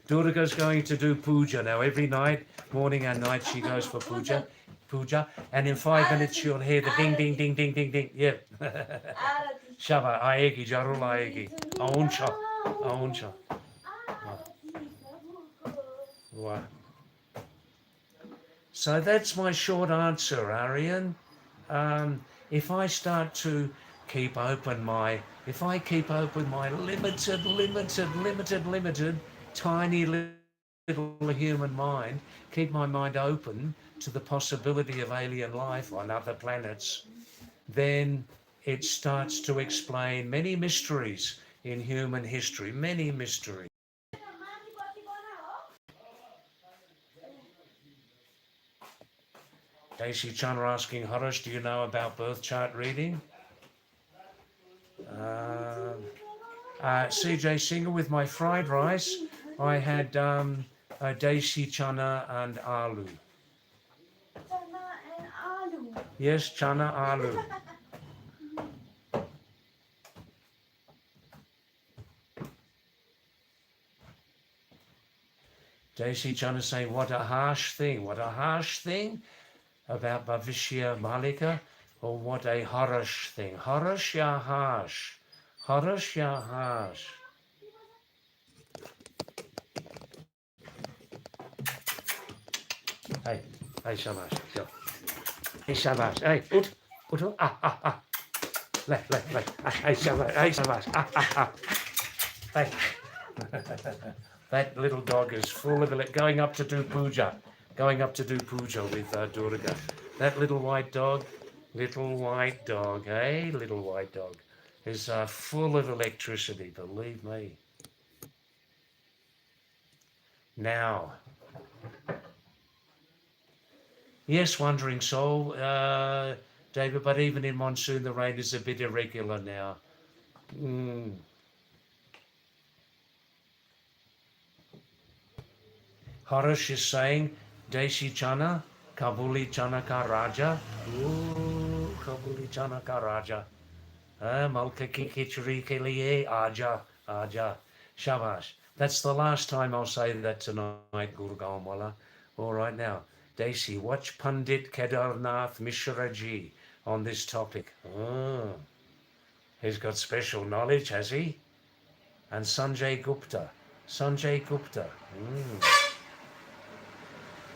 Durga's going to do puja now. Every night, morning and night, she goes for puja. And in 5 minutes she'll hear the ding. Yeah. Shaba, aegi, jarul aegi. Auncha. Wow. So that's my short answer, Arian. If I start to keep open my, if I keep open my limited, tiny little human mind, keep my mind open to the possibility of alien life on other planets, then it starts to explain many mysteries in human history, many mysteries. Daisy Chan asking, Harish, do you know about birth chart reading? CJ Singer, with my fried rice, I had Daisy Chana and Aloo. Chana and aloo. Yes, Chana Aloo. Daisy Chana saying, what a harsh thing, what a harsh thing about Bhavishya Malika, or what a Harish thing. Harish ya harsh. Harish ya harsh. Hey, hey, Shabash. Go. Hey, Shabash. Hey, ut, ah. Hey, Shabash. Hey, Shabash. Ah. Hey. That little dog is full of it, going up to do puja with Durga. That little white dog, eh? Little white dog, is full of electricity, believe me. Now, yes, Wandering Soul, David, but even in monsoon, the rain is a bit irregular now. Harish is saying, Desi Chana, Kabuli Chana Ka Raja. Ooh, Kabuli Chana Ka Raja. Malka ki khichdi ke liye aja. Shabash. That's the last time I'll say that tonight, Gurgaon Wala. All right now, Desi, watch Pandit Kedarnath Mishra Ji on this topic. Oh, he's got special knowledge, has he? And Sanjay Gupta.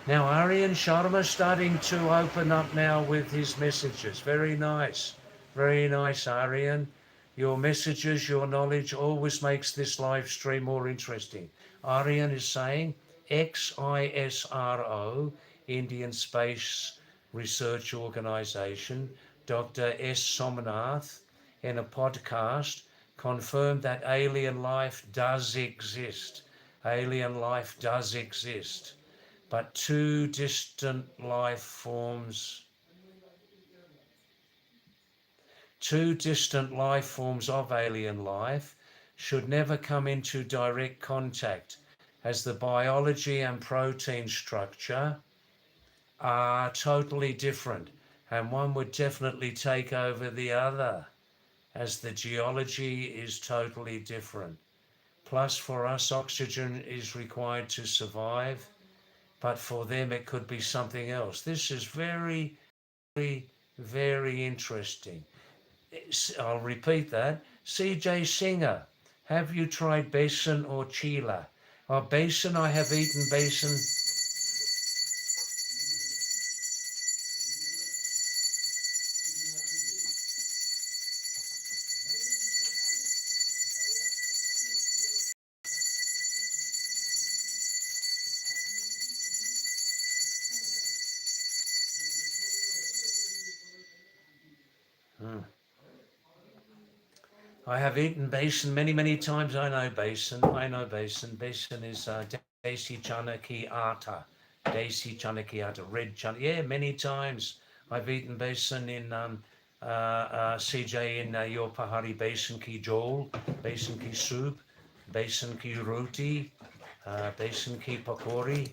Now, Aryan Sharma starting to open up now with his messages. Very nice, Aryan. Your messages, your knowledge always makes this live stream more interesting. Aryan is saying XISRO, Indian Space Research Organization, Dr. S. Somnath, in a podcast, confirmed that alien life does exist. Alien life does exist. But two distant life forms of alien life should never come into direct contact, as the biology and protein structure are totally different, and one would definitely take over the other, as the geology is totally different. Plus, for us, oxygen is required to survive, but for them it could be something else. This is very, very interesting. I'll repeat that. CJ Singer, have you tried besan or chila? Besan, I have eaten besan. I have eaten besan many times. I know besan. Besan is desi chana ki atta. Desi chana ki atta, red chana. Yeah, many times. I've eaten besan in CJ in your Pahadi besan ki jol, besan ki soup, besan ki roti, besan ki pakori.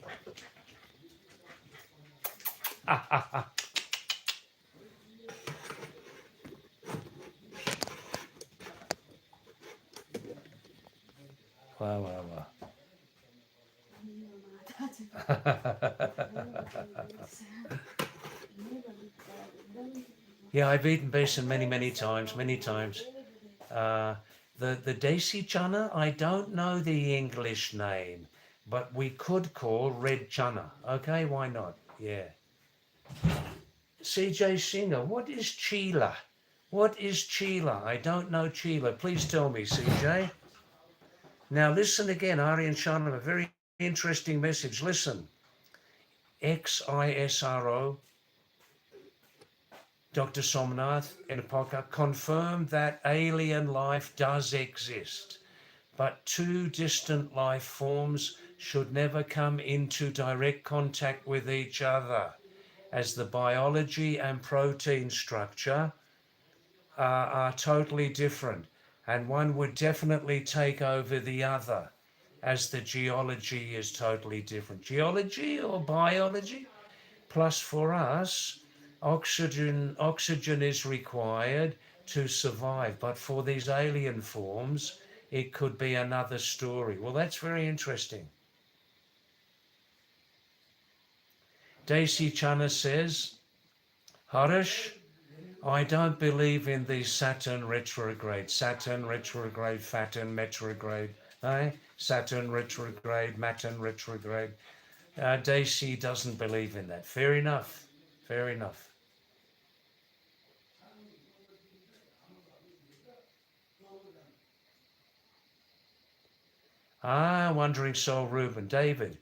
Wow. Yeah, I've eaten besan many times. The Desi chana, I don't know the English name, but we could call red chana. Okay, why not? Yeah. CJ Singer, what is Chila? What is Chila? I don't know Chila. Please tell me, CJ. Now listen again, Ari and Shannon, a very interesting message. Listen. XISRO, Dr. Somnath in a podcast confirmed that alien life does exist, but two distant life forms should never come into direct contact with each other, as the biology and protein structure are totally different, and one would definitely take over the other, as the geology is totally different. Geology or biology? Plus, for us, oxygen is required to survive. But for these alien forms, it could be another story. Well, that's very interesting. Daisy Chana says, Harish, I don't believe in the Saturn retrograde, Faturn retrograde, eh? Saturn retrograde, Maturn retrograde. Daisy doesn't believe in that. Fair enough. Fair enough. Wandering Soul Reuben. David,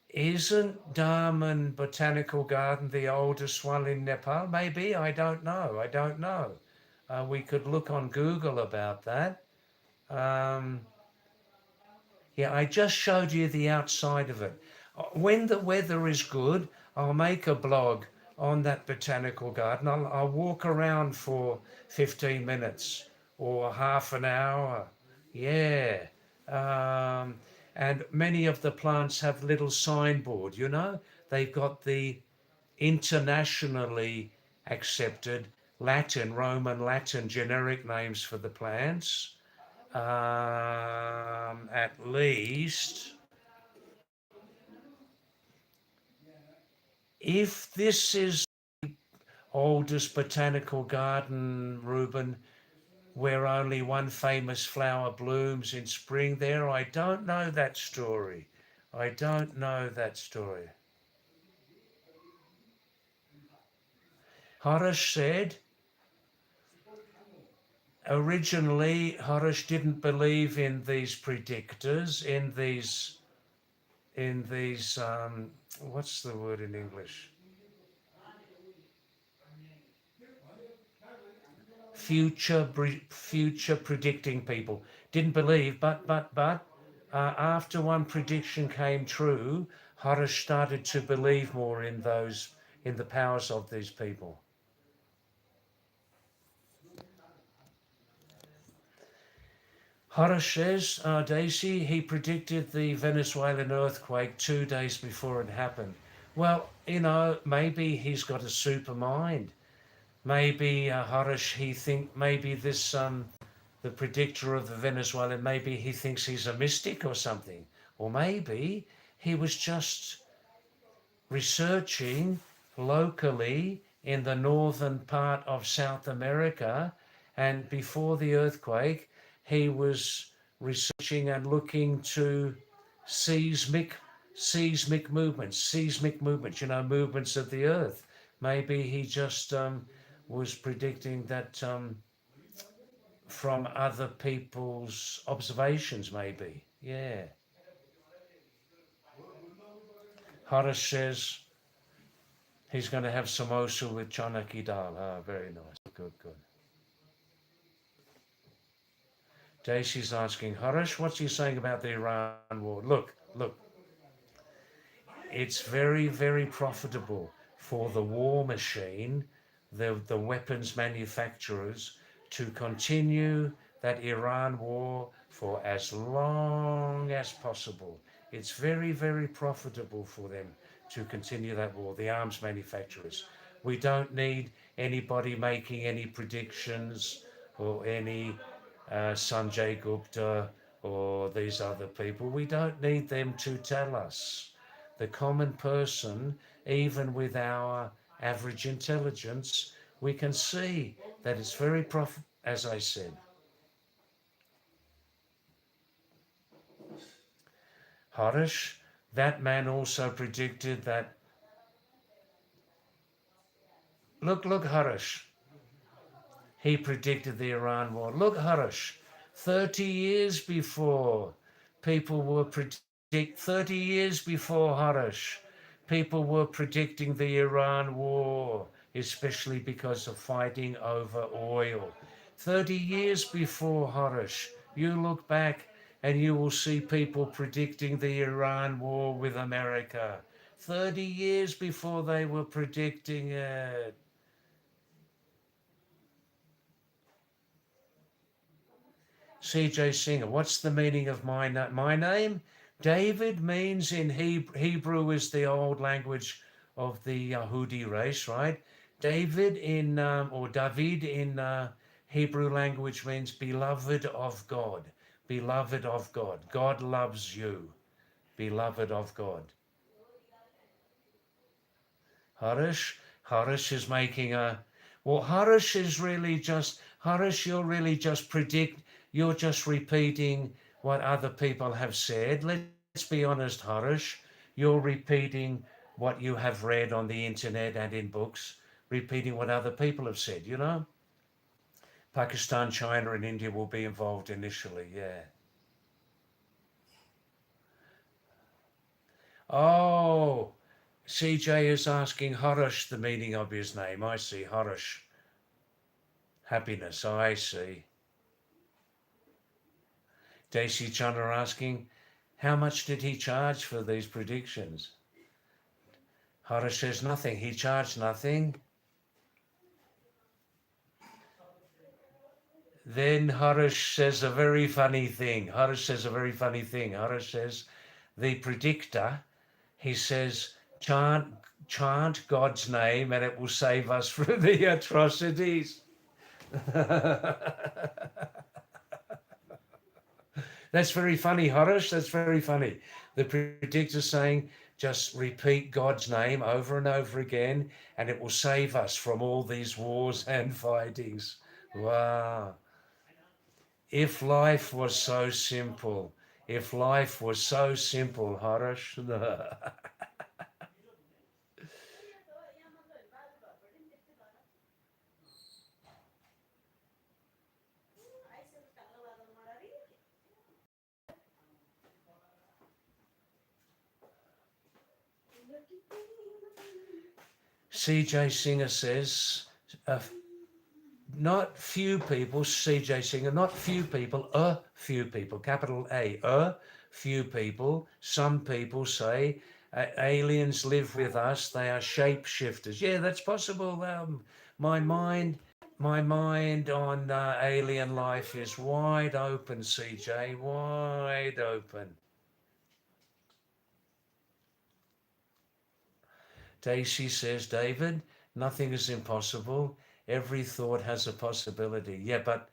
isn't Daman Botanical Garden the oldest one in Nepal? Maybe, I don't know. I don't know. We could look on Google about that. Um, yeah, I just showed you the outside of it. When the weather is good, I'll make a blog on that botanical garden. I'll walk around for 15 minutes or half an hour. Yeah. Um, and many of the plants have little signboard, you know. They've got the internationally accepted Latin, Roman Latin generic names for the plants. At least, if this is oldest botanical garden, Reuben, where only one famous flower blooms in spring there, I don't know that story. I don't know that story. Harish said, originally Harish didn't believe in these predictors, in these what's the word in English? Future predicting people. Didn't believe, but after one prediction came true, Harish started to believe more in the powers of these people. Harish says, Daisy, he predicted the Venezuelan earthquake 2 days before it happened. Well, maybe he's got a super mind. Maybe Harish, maybe this the predictor of the Venezuelan, maybe he thinks he's a mystic or something. Or maybe he was just researching locally in the northern part of South America, and before the earthquake, he was researching and looking to seismic movements, movements of the earth. Maybe he just was predicting that from other people's observations, maybe. Yeah. Harish says he's going to have samosa with Chanaki dal. Ah, very nice. Good, good. Daisy's asking, Harish, what's he saying about the Iran war? Look, it's very, very profitable for the war machine, the weapons manufacturers, to continue that Iran war for as long as possible. It's very, very profitable for them to continue that war, the arms manufacturers. We don't need anybody making any predictions or any Sanjay Gupta or these other people. We don't need them to tell us. The common person, even with our average intelligence, we can see that it's very as I said. Harish, that man also predicted that Look, Harish. He predicted the Iran war. Look, Harish, 30 years before people were 30 years before Harish, people were predicting the Iran war, especially because of fighting over oil. 30 years before Harish, you look back and you will see people predicting the Iran war with America. 30 years before they were predicting it. CJ Singer, what's the meaning of my name? David means in Hebrew is the old language of the Yahudi race, right? David or David in Hebrew language means beloved of God. Beloved of God. God loves you. Beloved of God. Harish is making Harish is really just, you're just repeating what other people have said. Let's be honest, Harish. You're repeating what you have read on the internet and in books, repeating what other people have said, you know? Pakistan, China, and India will be involved initially, yeah. Oh, CJ is asking Harish the meaning of his name. I see, Harish. Happiness, I see. Daisy Chandra asking, how much did he charge for these predictions? Harish says nothing. He charged nothing. Then Harish says a very funny thing. Harish says, the predictor, he says, chant God's name and it will save us from the atrocities. That's very funny, Harish. That's very funny. The predictor saying, just repeat God's name over and over again, and it will save us from all these wars and fightings. Wow. If life was so simple, Harish. CJ Singer says, not few people, CJ Singer, not few people, a few people, capital A few people. Some people say aliens live with us, they are shapeshifters. Yeah, that's possible. My mind on alien life is wide open, CJ, wide open. Daisy says, David, nothing is impossible. Every thought has a possibility. Yeah, but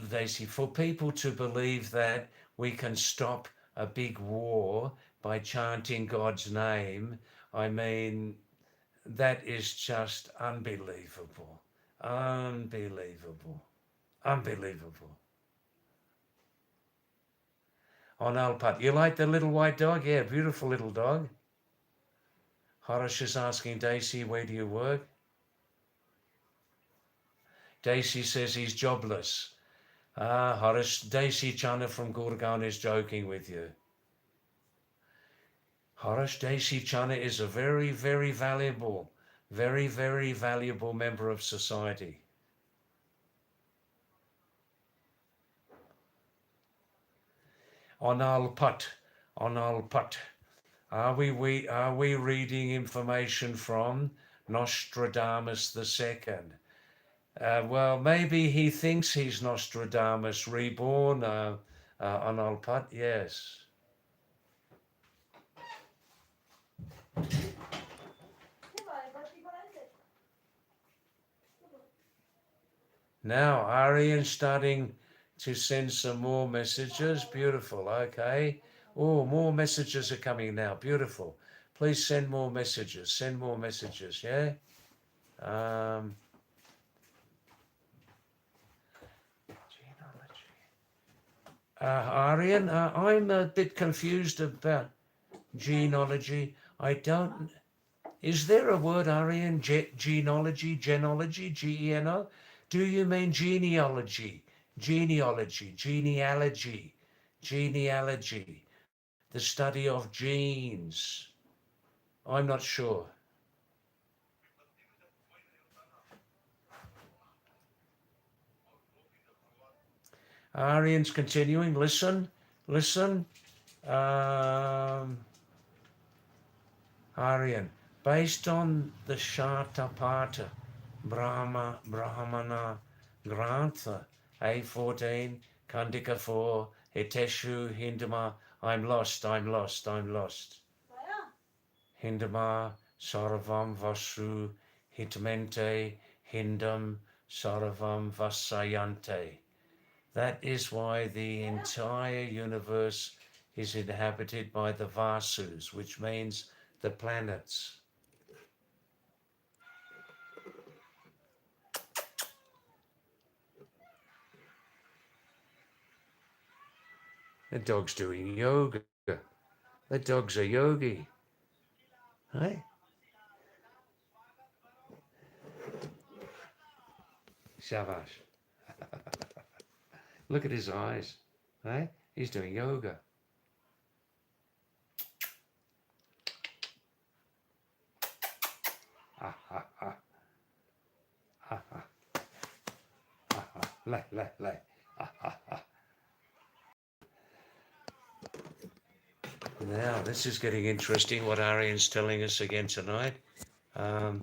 Daisy, for people to believe that we can stop a big war by chanting God's name, I mean, that is just unbelievable. Unbelievable. Unbelievable. On Alpat, you like the little white dog? Yeah, beautiful little dog. Harish is asking Daisy, where do you work? Daisy says he's jobless. Harish, Daisy Chana from Gurgaon is joking with you. Harish, Daisy Chana is a very, very valuable member of society. Onal Pat. Are we reading information from Nostradamus II? Well, maybe he thinks he's Nostradamus reborn, Onal Pat, yes. Now, Arian starting to send some more messages. Beautiful, okay. Oh, more messages are coming now. Beautiful. Please send more messages. Yeah? Arian, I'm a bit confused about genealogy. I don't Is there a word, Aryan, genealogy, G-E-N-O? Do you mean genealogy, genealogy, the study of genes? I'm not sure. Aryan's continuing. Listen. Um, Aryan, based on the Shatapatha Brahmana Grantha A14, Kandika 4, Hiteshu, Hindama, I'm lost. Hindama, Saravam Vasu, Hitmente, Hindam, Saravam Vasayante. That is why the entire universe is inhabited by the Vasus, which means the planets. The dog's doing yoga. The dog's a yogi. Hey? Shabash. Look at his eyes. Hey? He's doing yoga. Ha ha ha. Ha ha. Ha ha. Lay. Ha ha ha. Now, this is getting interesting, what Aryan's telling us again tonight. The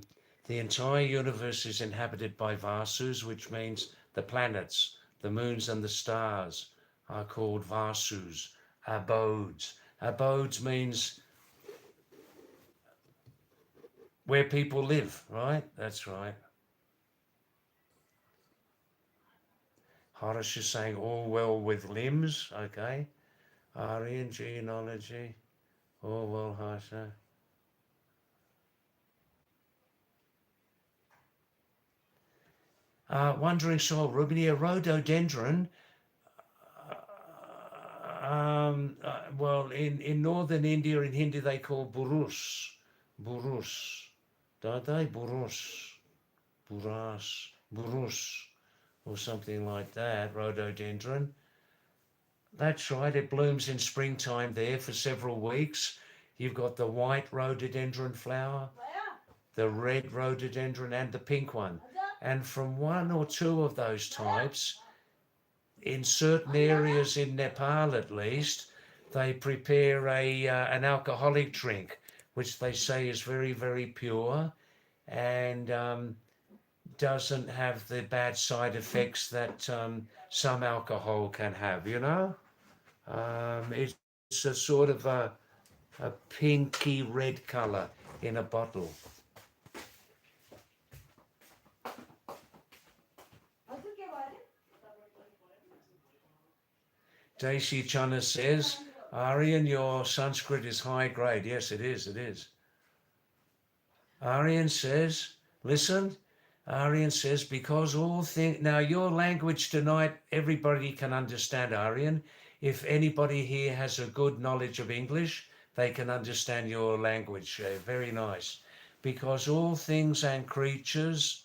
entire universe is inhabited by Vasus, which means the planets, the moons and the stars are called Vasus, abodes. Abodes means where people live, right? That's right. Horace is saying all well with limbs, okay. Aryan genealogy, all well, Harsha. Wandering soil, Rubinia, rhododendron. Well, in northern India, in Hindi, they call burus, don't they? Burus, or something like that, rhododendron. That's right, it blooms in springtime there for several weeks. You've got the white rhododendron flower, the red rhododendron, and the pink one. And from one or two of those types, in certain areas in Nepal at least, they prepare an alcoholic drink, which they say is very, very pure and doesn't have the bad side effects that some alcohol can have, you know? It's a sort of a pinky red colour in a bottle. Daisy Chana says, Aryan, your Sanskrit is high grade. Yes, it is. Aryan says, listen, Aryan says, because all things, now your language tonight, everybody can understand, Aryan. If anybody here has a good knowledge of English, they can understand your language. Very nice. Because all things and creatures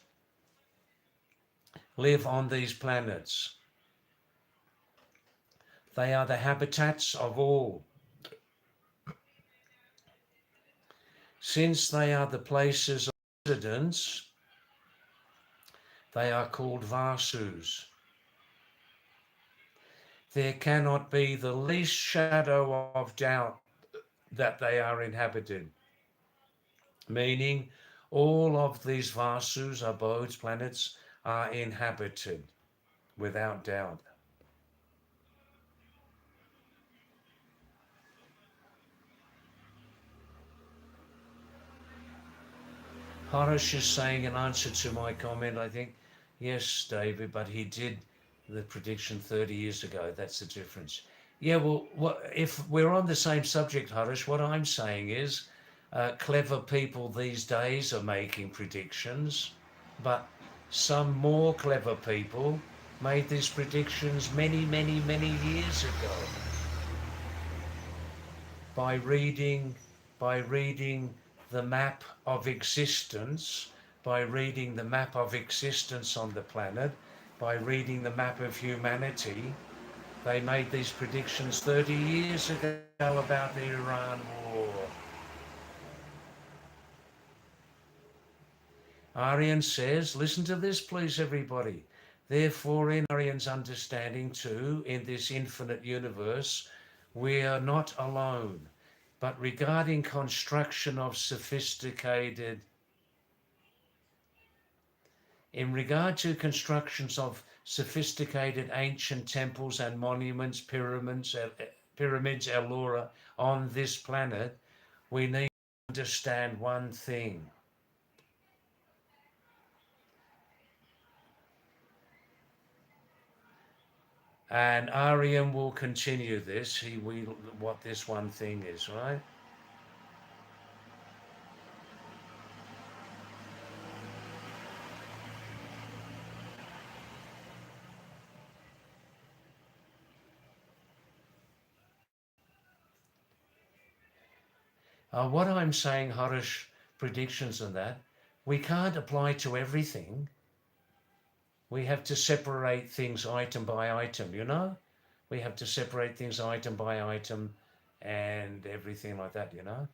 live on these planets. They are the habitats of all. Since they are the places of residence, they are called Vasus. There cannot be the least shadow of doubt that they are inhabited. Meaning, all of these Vasus, abodes, planets, are inhabited, without doubt. Harish is saying in answer to my comment, I think, yes, David, but he did the prediction 30 years ago. That's the difference. Yeah, well, if we're on the same subject, Harish, what I'm saying is clever people these days are making predictions, but some more clever people made these predictions many years ago by reading the map of existence, by reading the map of existence on the planet, by reading the map of humanity. They made these predictions 30 years ago about the Iran war. Aryan says, listen to this please everybody, therefore in Aryan's understanding too, in this infinite universe, we are not alone. But regarding construction of sophisticated, in regard to constructions of sophisticated ancient temples and monuments, pyramids, Ellora, on this planet, we need to understand one thing. And Aryan will continue this. He will, what this one thing is, right? What I'm saying, Harish, predictions and that, we can't apply to everything. We have to separate things item by item, you know? We have to separate things item by item and everything like that, you know?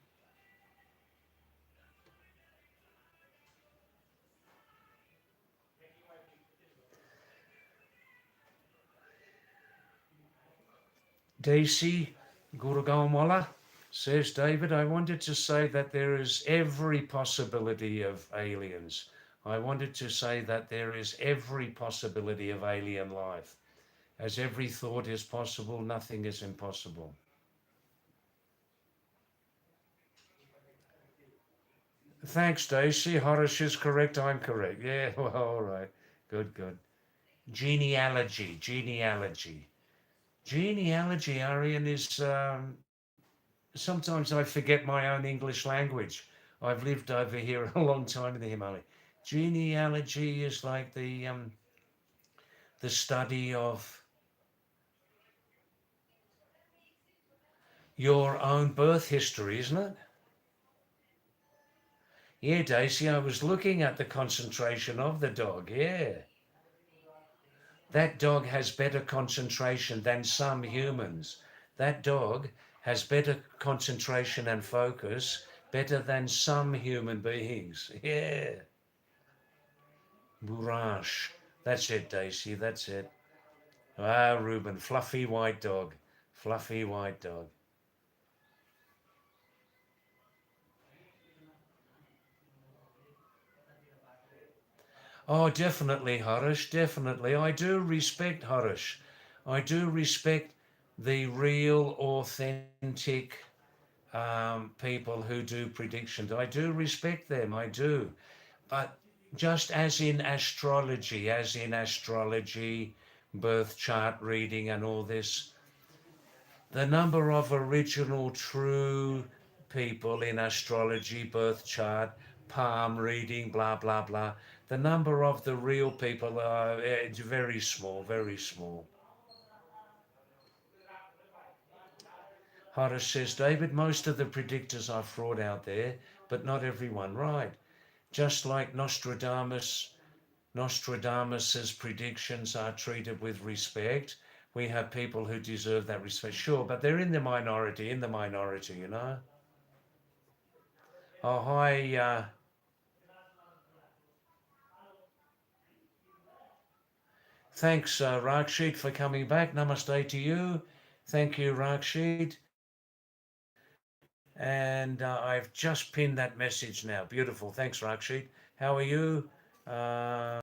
Daisy Gurugamwala says, David, I wanted to say that there is every possibility of aliens. I wanted to say that there is every possibility of alien life. As every thought is possible, nothing is impossible. Thanks, Daisy. Harish is correct. I'm correct. Yeah, well, all right. Good, good. Genealogy, genealogy. Genealogy, Arian, is sometimes I forget my own English language. I've lived over here a long time in the Himalayas. Genealogy is like the study of your own birth history, isn't it? Yeah, Daisy, I was looking at the concentration of the dog. Yeah. That dog has better concentration than some humans. That dog has better concentration and focus, better than some human beings. Yeah. Bourage. That's it, Daisy. That's it. Ah, Reuben. Fluffy white dog. Fluffy white dog. Oh, definitely, Harish. Definitely. I do respect Harish. I do respect the real, authentic people who do predictions. I do respect them. I do. But just as in astrology, birth chart reading and all this, the number of original true people in astrology, birth chart, palm reading, blah, blah, blah, the number of the real people are very small, very small. Horace says, David, most of the predictors are fraud out there, but not everyone, right? Just like Nostradamus's predictions are treated with respect. We have people who deserve that respect, sure, but they're in the minority, you know. Oh, hi, thanks, Rakshit, for coming back. Namaste to you. Thank you, Rakshit. And I've just pinned that message now. Beautiful. Thanks, Rakshit. How are you? Uh,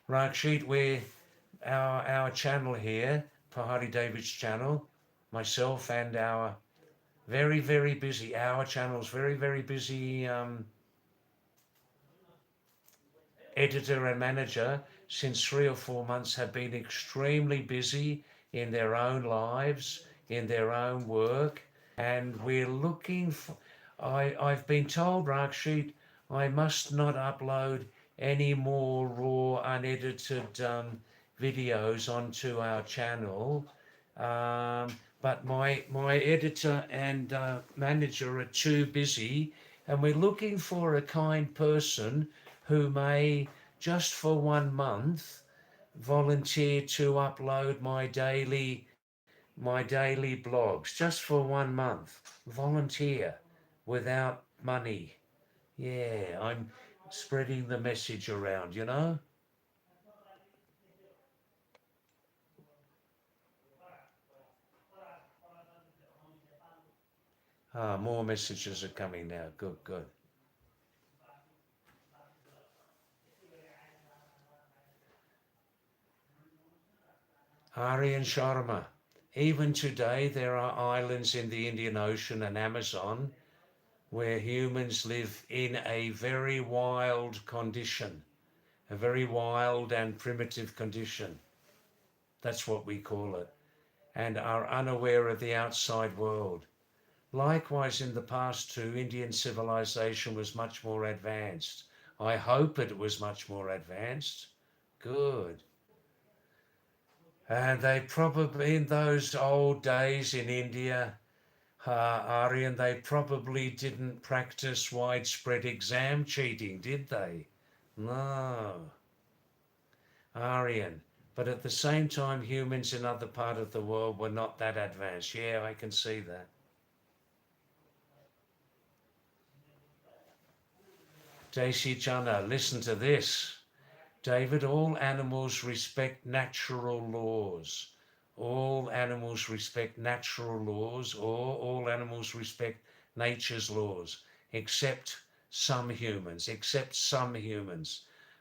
Rakshit, we're our channel here, Pahadi David's channel, myself and our very, very busy, our channel's very, very busy editor and manager since 3 or 4 months have been extremely busy in their own lives, in their own work, and we're looking for, I've been told, Rakshit, I must not upload any more raw, unedited videos onto our channel. but my editor and manager are too busy, and we're looking for a kind person who may, just for 1 month, volunteer to upload my daily blogs, just for 1 month. Volunteer without money. Yeah, I'm spreading the message around, you know. More messages are coming now. Good, good. Aryan Sharma. Even today, there are islands in the Indian Ocean and Amazon where humans live in a very wild condition, a very wild and primitive condition. That's what we call it, and are unaware of the outside world. Likewise, in the past too, Indian civilization was much more advanced. I hope it was much more advanced. Good. And they probably, in those old days in India, Aryan, they probably didn't practice widespread exam cheating, did they? No, Aryan. But at the same time, humans in other part of the world were not that advanced. Yeah, I can see that. Desi Chana, listen to this. David, all animals respect natural laws. All animals respect natural laws, or all animals respect nature's laws, except some humans,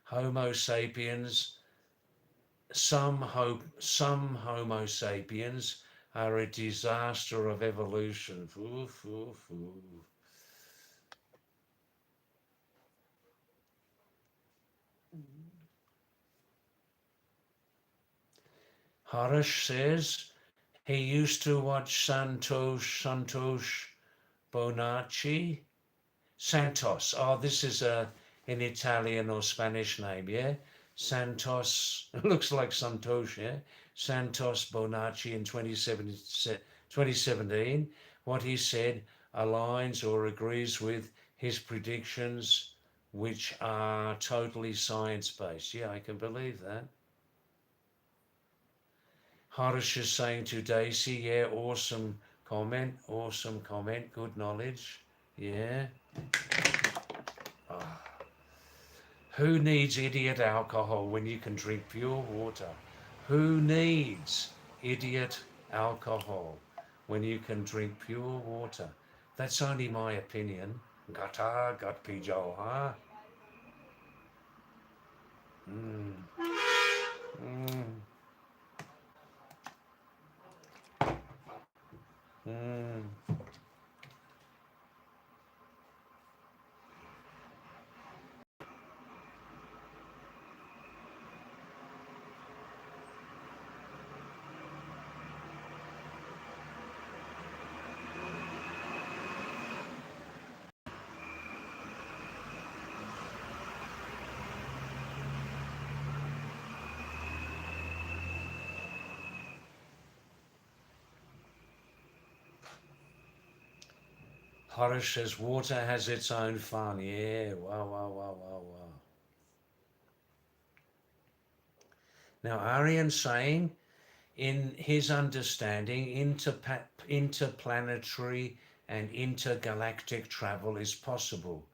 Homo sapiens, some Homo sapiens are a disaster of evolution. Oof, oof, oof. Harish says he used to watch Santosh Bonacci. Santos. Oh, this is an Italian or Spanish name, yeah? Santos, looks like Santosh, yeah? Santos Bonacci in 2017. What he said aligns or agrees with his predictions, which are totally science-based. Yeah, I can believe that. Harish is saying to Daisy, yeah, awesome comment, good knowledge. Yeah. Oh. Who needs idiot alcohol when you can drink pure water? Who needs idiot alcohol when you can drink pure water? That's only my opinion. Gata gat pijo, huh? Mm, mm, mm. Horace says water has its own fun. Yeah, wow, wow, wow, wow, wow. Now, Aryan saying in his understanding, interplanetary and intergalactic travel is possible.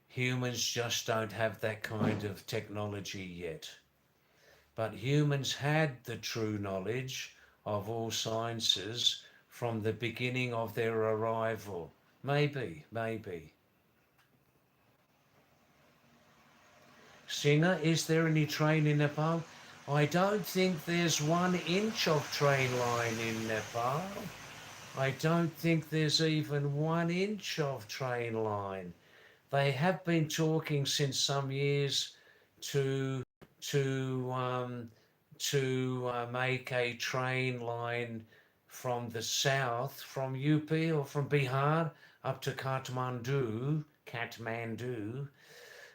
Humans just don't have that kind of technology yet. But humans had the true knowledge of all sciences from the beginning of their arrival. Maybe, maybe. Singer, is there any train in Nepal? I don't think there's 1 inch of train line in Nepal. I don't think there's even 1 inch of train line. They have been talking since some years to to um, make a train line from the south, from UP or from Bihar up to Kathmandu.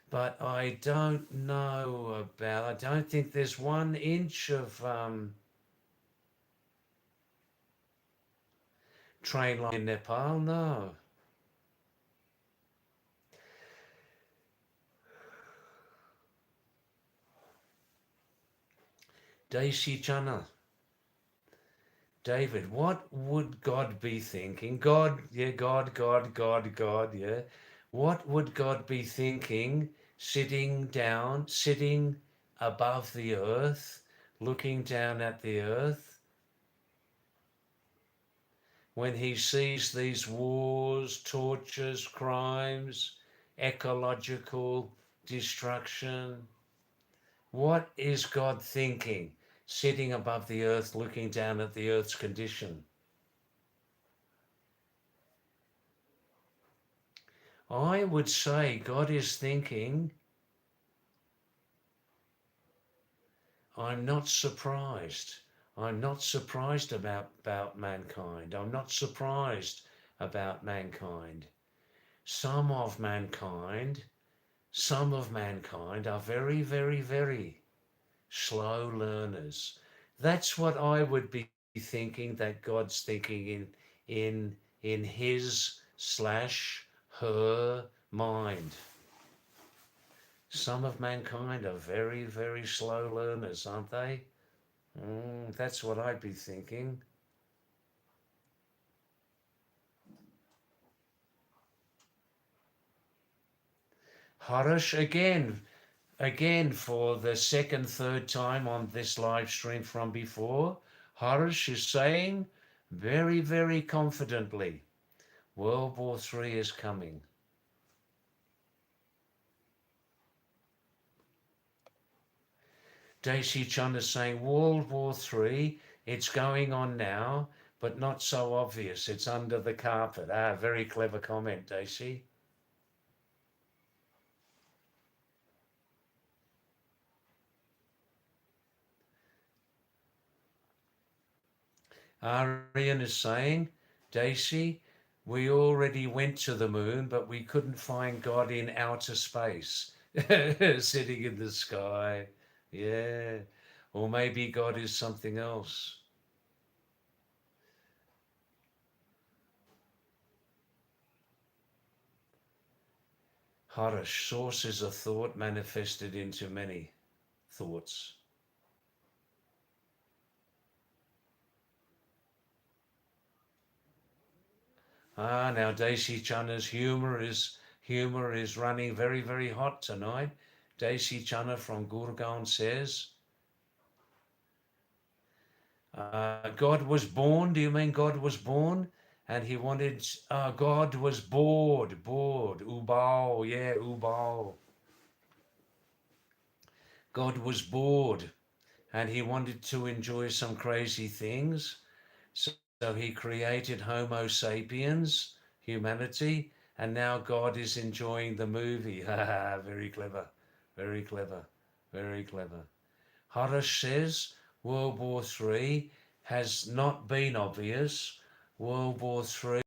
But I don't know about. I don't think there's 1 inch of train line in Nepal? No. Desi Chana. David, what would God be thinking? God, yeah, God, yeah. What would God be thinking sitting above the earth, looking down at the earth, when he sees these wars, tortures, crimes, ecological destruction? What is God thinking sitting above the earth, looking down at the earth's condition? I would say God is thinking, I'm not surprised. I'm not surprised about mankind. I'm not surprised about mankind. Some of mankind are very, very, very slow learners. That's what I would be thinking that God's thinking in his slash her mind. Some of mankind are very, very slow learners, aren't they? That's what I'd be thinking. Harish, again for the second, third time on this live stream from before, Harish is saying very, very confidently, World War III is coming. Daisy Chun is saying World War III, it's going on now, but not so obvious. It's under the carpet. Very clever comment, Daisy. Arian is saying, Daisy, we already went to the moon, but we couldn't find God in outer space, sitting in the sky. Yeah. Or maybe God is something else. Harish, source is a thought manifested into many thoughts. Now Daisy Chana's humor is running very, very hot tonight. Daisy Chana from Gurgaon says, God was born. Do you mean God was born? And he wanted, God was bored. Ubao, yeah, Ubao. God was bored and he wanted to enjoy some crazy things. So he created Homo sapiens, humanity, and now God is enjoying the movie. Very clever, very clever, very clever. Harish says World War III has not been obvious. World War III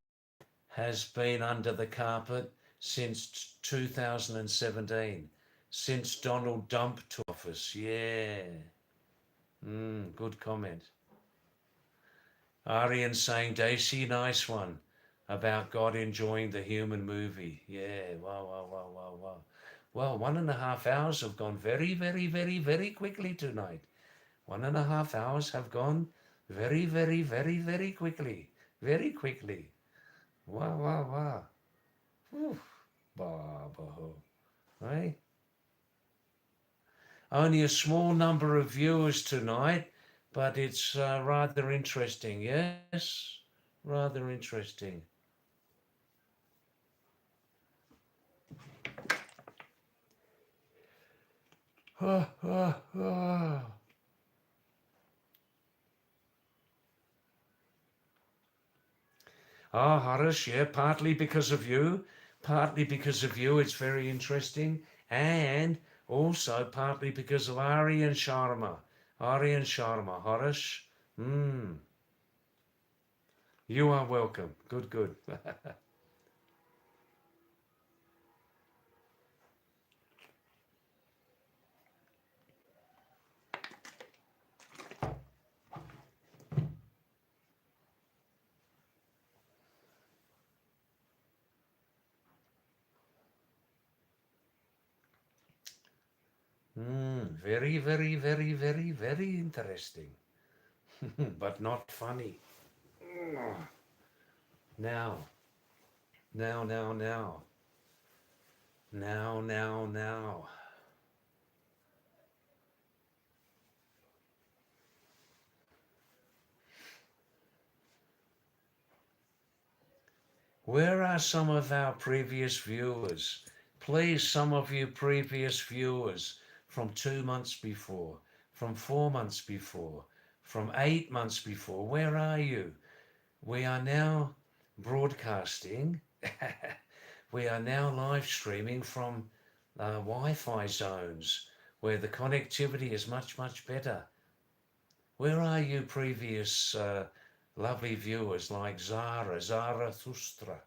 has been under the carpet since 2017, since Donald Trump took office. Yeah. Good comment. Arian saying, Daisy, nice one about God enjoying the human movie. Yeah, wow. Well, 1.5 hours have gone very, very, very, very quickly tonight. 1.5 hours have gone very, very, very, very quickly. Very quickly. Wow. Oof. Right? Only a small number of viewers tonight, but it's rather interesting, yes? Rather interesting. Harish, yeah, partly because of you. Partly because of you, it's very interesting. And also partly because of Aryan Sharma. Harish. You are welcome. Good. Very, very, very, very, very interesting. But not funny. Now, now, now, now. Now, now, now. Where are some of our previous viewers? Please, some of you previous viewers from 2 months before, from 4 months before, from 8 months before, where are you? We are now broadcasting. We are now live streaming from Wi-Fi zones where the connectivity is much, much better. Where are you previous lovely viewers like Zara Thustra,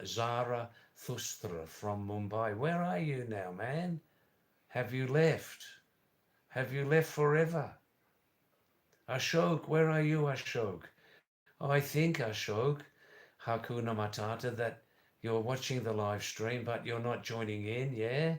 Zara Thustra from Mumbai? Where are you now, man? Have you left? Have you left forever? Ashok, where are you, Ashok? I think, Ashok, Hakuna Matata, that you're watching the live stream, but you're not joining in, yeah?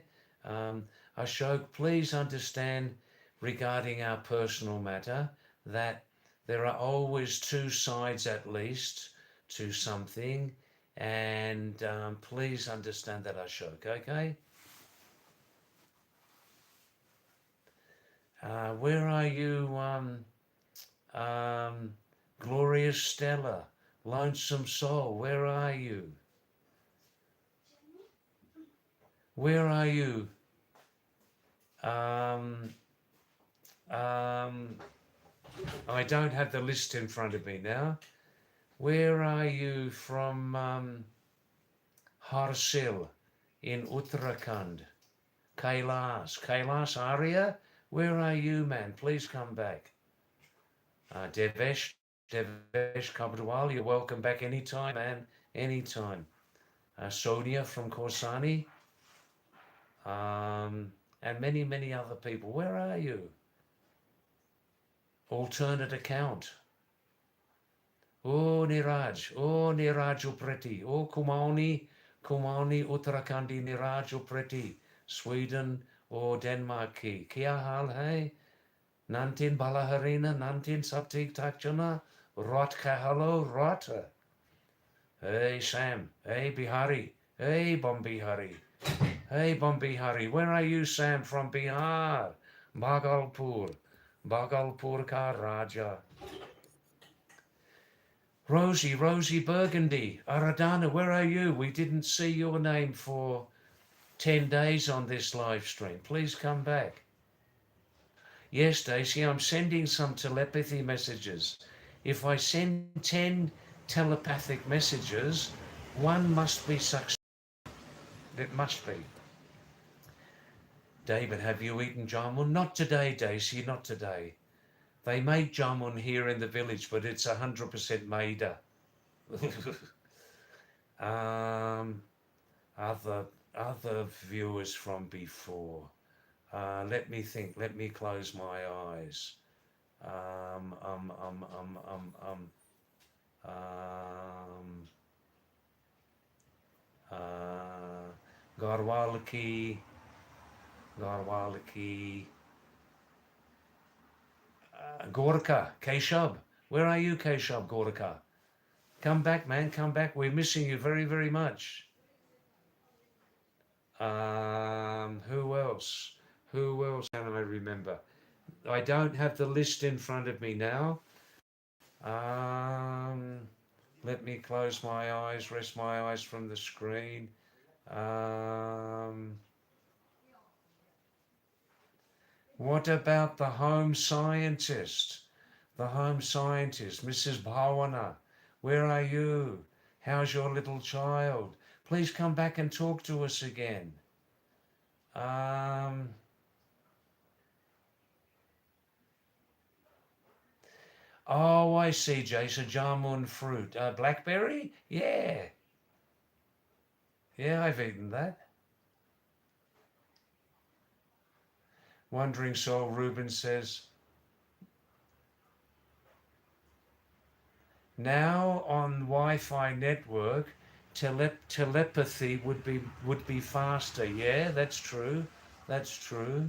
Ashok, please understand regarding our personal matter that there are always two sides at least to something, and please understand that, Ashok, okay? Where are you, Glorious Stella, Lonesome Soul, where are you? Where are you? I don't have the list in front of me now. Where are you from Harsil in Uttarakhand? Kailas Arya, where are you, man? Please come back. Devesh Kabadwal, you're welcome back anytime, man, anytime. Sonia from Korsani, and many, many other people. Where are you? Alternate account. Oh Niraj Upreti, oh Kumaoni Uttarakhandi Niraj Upreti, Sweden or Denmark ki. Kia hal hai? Nantin Balaharina, Nantin Saptik Takjana, Rot Kahalo, Rota. Hey Sam, hey Bihari, hey Bombihari, hey Bombihari. Where are you, Sam, from Bihar? Bhagalpur ka Raja. Rosie Burgundy, Aradana, where are you? We didn't see your name for 10 days on this live stream. Please come back. Yes, Daisy, I'm sending some telepathy messages. If I send 10 telepathic messages, one must be successful. It must be. David, have you eaten jamun? Not today, Daisy, not today. They make jamun here in the village, but it's 100% maida. Other viewers from before. Let me think. Let me close my eyes. Garwalki, Gorka, Keshab. Where are you, Keshab, Gorka? Come back, man, come back. We're missing you very, very much. Who else? Who else can I remember? I don't have the list in front of me now. Let me close my eyes, rest my eyes from the screen. What about the home scientist? The home scientist, Mrs. Bhawana, where are you? How's your little child? Please come back and talk to us again. Oh, I see, Jason. Jamun fruit. Blackberry? Yeah. Yeah, I've eaten that. Wandering Soul Ruben says, now on Wi-Fi network, telepathy would be faster. Yeah, that's true. That's true.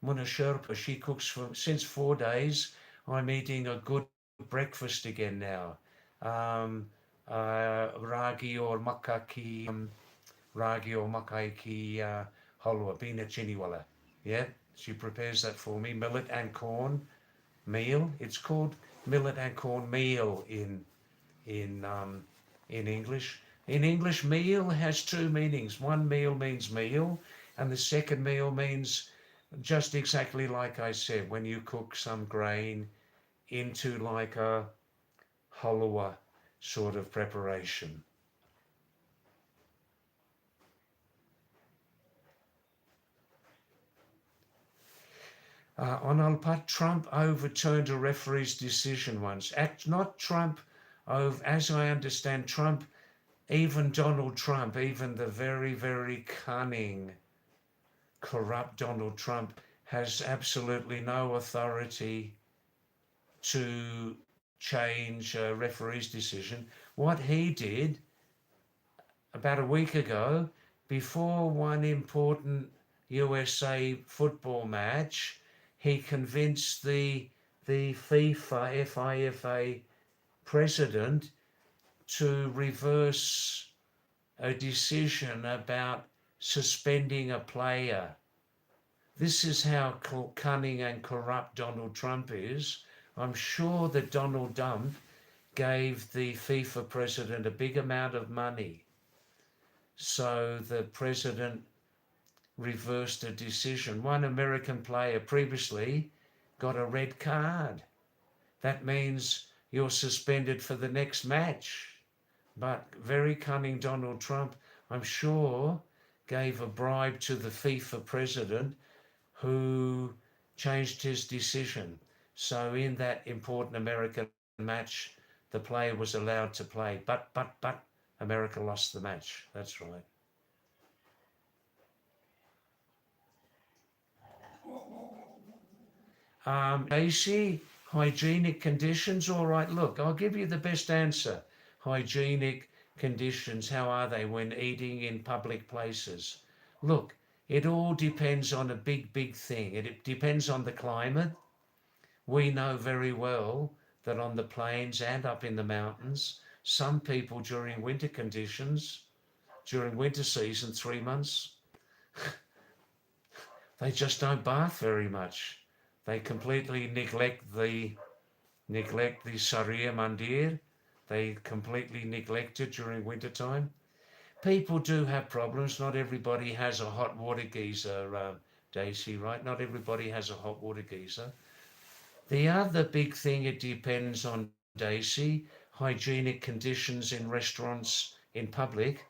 Muna Sherpa, she cooks since 4 days. I'm eating a good breakfast again now. Ragi or makai ki halwa, bina chiniwala. Yeah, she prepares that for me. Millet and corn meal. It's called millet and corn meal in in English. In English, meal has two meanings. One meal means meal, and the second meal means just exactly like I said, when you cook some grain into like a halwa sort of preparation. On Alpat, Trump overturned a referee's decision once. Not Trump, as I understand, Trump, even Donald Trump, even the very, very cunning, corrupt Donald Trump, has absolutely no authority to change a referee's decision. What he did about a week ago, before one important USA football match, he convinced the FIFA president to reverse a decision about suspending a player. This is how cunning and corrupt Donald Trump is. I'm sure that Donald Trump gave the FIFA president a big amount of money, so the president reversed a decision. One American player previously got a red card. That means you're suspended for the next match. But very cunning Donald Trump, I'm sure, gave a bribe to the FIFA president who changed his decision. So in that important American match, the player was allowed to play. But America lost the match. That's right. AC, hygienic conditions, all right, look, I'll give you the best answer. Hygienic conditions, how are they when eating in public places? Look, it all depends on a big thing. It depends on the climate. We know very well that on the plains and up in the mountains, some people during winter conditions, during winter season, 3 months, they just don't bath very much. They completely neglect the Sharia Mandir. They completely neglect it during winter time. People do have problems. Not everybody has a hot water geyser, Daisy, right? Not everybody has a hot water geyser. The other big thing, it depends on, Daisy, hygienic conditions in restaurants in public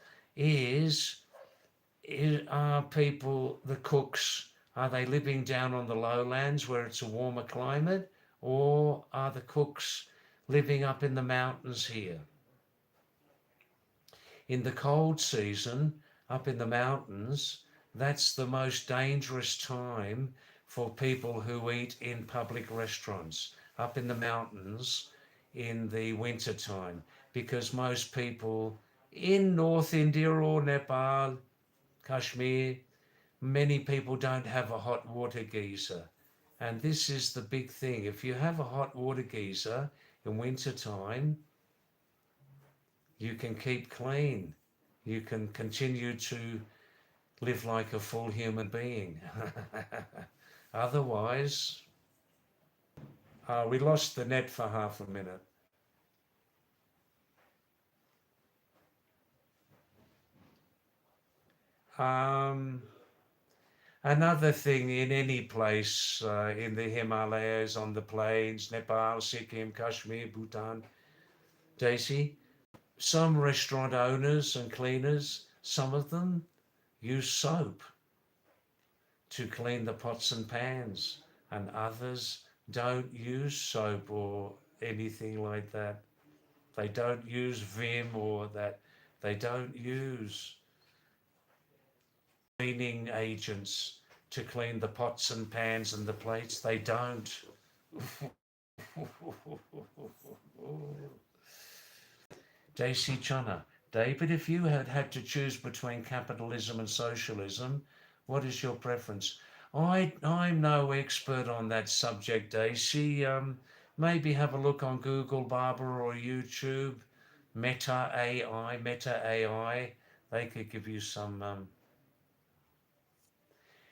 are people, the cooks, are they living down on the lowlands where it's a warmer climate, or are the cooks living up in the mountains here? In the cold season, up in the mountains, that's the most dangerous time for people who eat in public restaurants, up in the mountains in the winter time, because most people in North India or Nepal, Kashmir, many people don't have a hot water geyser. And this is the big thing. If you have a hot water geyser in winter time, you can keep clean. You can continue to live like a full human being. Otherwise, we lost the net for half a minute. Another thing, in any place in the Himalayas, on the plains, Nepal, Sikkim, Kashmir, Bhutan, Daisy, some restaurant owners and cleaners, some of them use soap to clean the pots and pans, and others don't use soap or anything like that. They don't use Vim or that. They don't use cleaning agents to clean the pots and pans and the plates. They don't. Daisy Chana. David, if you had to choose between capitalism and socialism, what is your preference? I'm no expert on that subject, Daisy. Maybe have a look on Google, Barbara, or YouTube. Meta AI. They could give you some.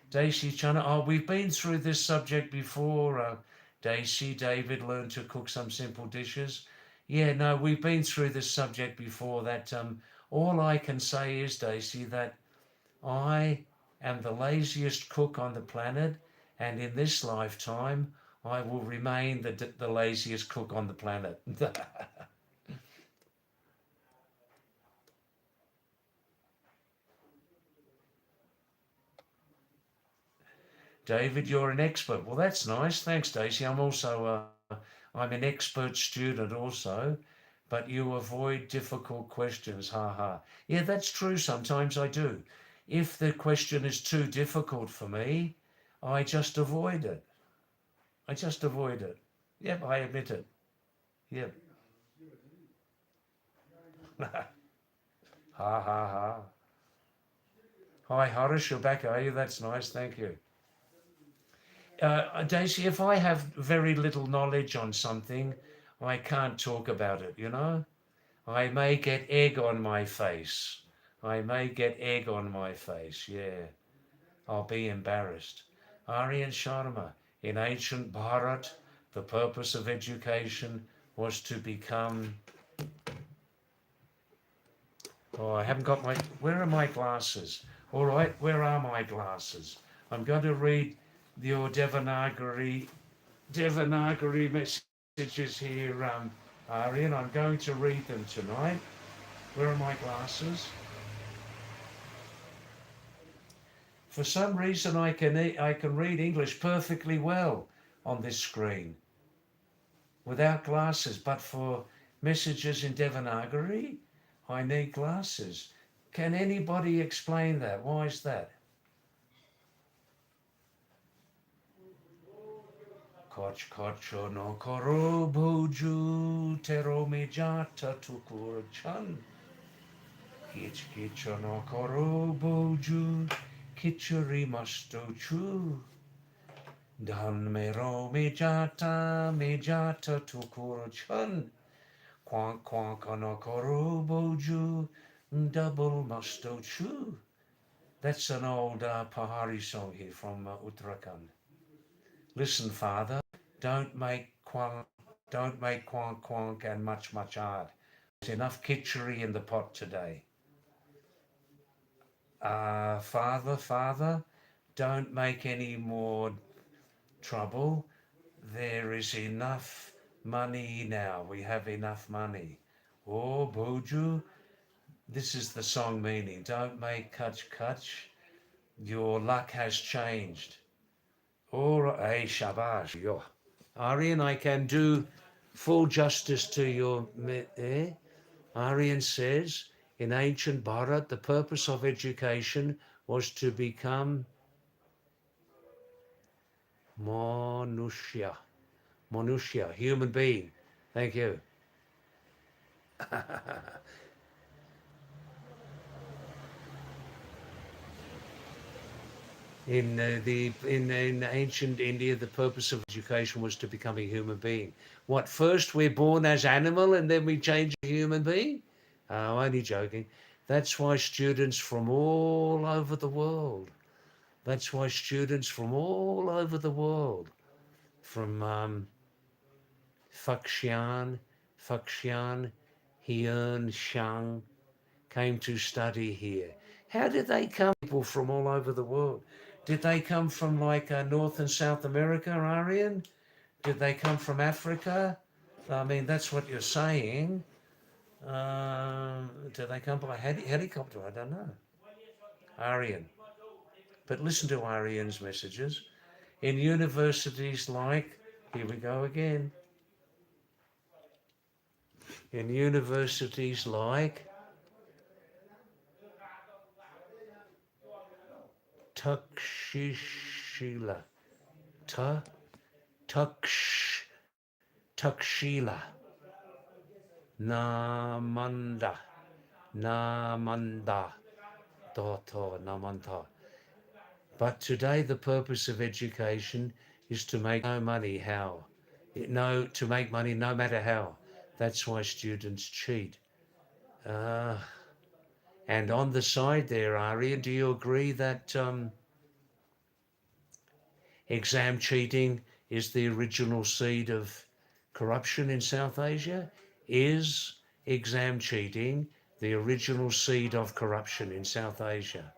Daisy, Chana. Oh, we've been through this subject before. Daisy, David learned to cook some simple dishes. Yeah, no, we've been through this subject before. That all I can say is, Daisy, that I am the laziest cook on the planet, and in this lifetime, I will remain the laziest cook on the planet. David, you're an expert. Well, that's nice. Thanks, Daisy. I'm an expert student also, but you avoid difficult questions. Ha ha. Yeah, that's true. Sometimes I do. If the question is too difficult for me, I just avoid it. I just avoid it. Yep, I admit it. Yep. Ha ha ha. Hi, Harish, you're back, are you? That's nice. Thank you. Daisy, if I have very little knowledge on something, I can't talk about it, you know? I may get egg on my face. I may get egg on my face, yeah. I'll be embarrassed. Aryan Sharma, in ancient Bharat, the purpose of education was to become. Oh, I haven't got my. Where are my glasses? All right, where are my glasses? I'm going to read your Devanagari messages here, Aryan. I'm going to read them tonight. Where are my glasses? For some reason, I can read English perfectly well on this screen without glasses, but for messages in Devanagari, I need glasses. Can anybody explain that? Why is that? Koch kocho no koro boju tero mejata tukur chan. Kich kicho no koro boju kichuri masto chu. Dan mero mejata tukur chan. Quank quank no koro boju double masto chu. That's an old Pahari song here from Uttarakhand. Listen, Father, don't make quank, don't make quank quank and much art. There's enough kitchery in the pot today. Father, don't make any more trouble. There is enough money now. We have enough money. Oh, Boju, this is the song meaning. Don't make kutch. Your luck has changed. Or hey, shabash, yo. Aryan, I can do full justice to your. Aryan says, in ancient Bharat, the purpose of education was to become Manushya. Manushya, human being. Thank you. In ancient India, the purpose of education was to become a human being. What, first we're born as animal and then we change a human being? Oh, only joking. That's why students from all over the world, that's why students from all over the world, from Fuxian, Heian, Shang, came to study here. How did they come? People from all over the world. Did they come from like North and South America, Aryan? Did they come from Africa? I mean, that's what you're saying. Did they come by helicopter? I don't know. Aryan. But listen to Aryan's messages. In universities like, here we go again. In universities like Takshila, Ta, Tuksh, Tukshila, Namanda, Namanda, Doto, Namanta. But today the purpose of education is to make no money how. No, to make money no matter how. That's why students cheat. Uh, and on the side there, Aria, do you agree that exam cheating is the original seed of corruption in South Asia? Is exam cheating the original seed of corruption in South Asia?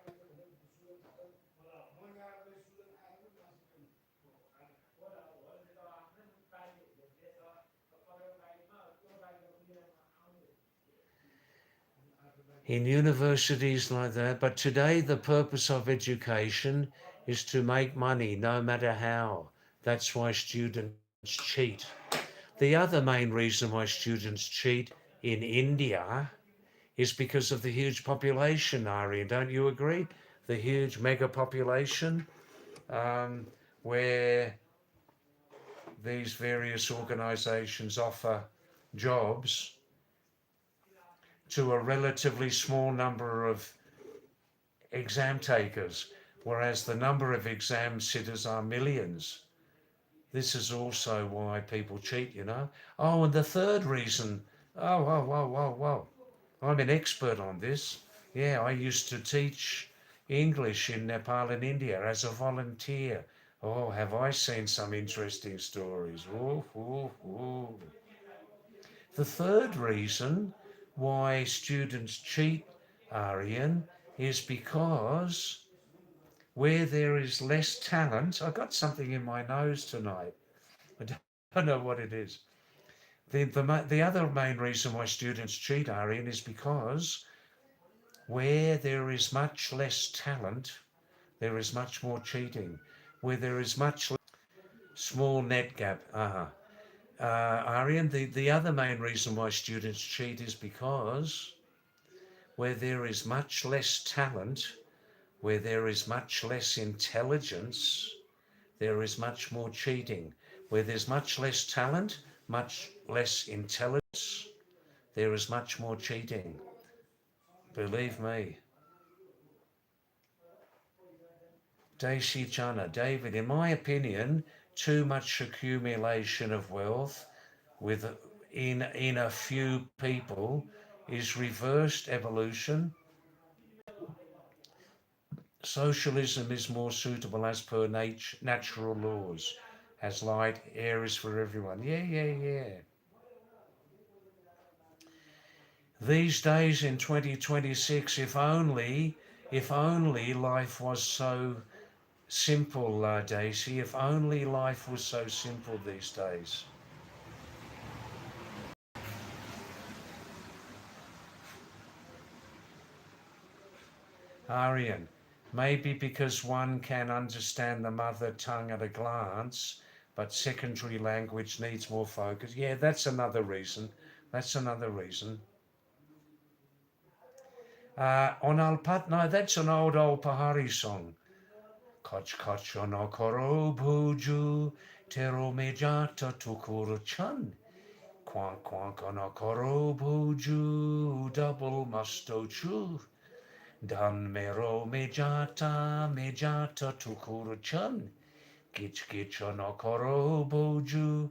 In universities like that, but today the purpose of education is to make money no matter how. That's why students cheat. The other main reason why students cheat in India is because of the huge population, Ari. Don't you agree? The huge mega population um, where these various organisations offer jobs to a relatively small number of exam takers, whereas the number of exam sitters are millions. This is also why people cheat, you know. Oh, and the third reason, oh, I'm an expert on this. Yeah, I used to teach English in Nepal and India as a volunteer. Oh, have I seen some interesting stories? Ooh, ooh, ooh. The third reason why students cheat, Arian, is because where there is less talent, I got something in my nose tonight. I don't know what it is. The other main reason why students cheat, Arian, is because where there is much less talent, there is much more cheating. Where there is much small net gap. Arian, the other main reason why students cheat is because where there is much less talent, where there is much less intelligence, there is much more cheating. Where there's much less talent, much less intelligence, there is much more cheating. Believe me. Desi Chana, David, in my opinion, too much accumulation of wealth in a few people is reversed evolution. Socialism is more suitable as per natural laws, as light, air is for everyone. Yeah. These days in 2026, if only life was so simple, Daisy, if only life was so simple these days. Aryan, maybe because one can understand the mother tongue at a glance, but secondary language needs more focus. Yeah, that's another reason. That's another reason. On Alpat, no, that's an old Pahari song. Koch koch ono koro buju, tero mejata tukuru chan. Quank quank ono koro buju, double musto chu. Dan mero mejata tukuru chan. Gich gich ono koro buju,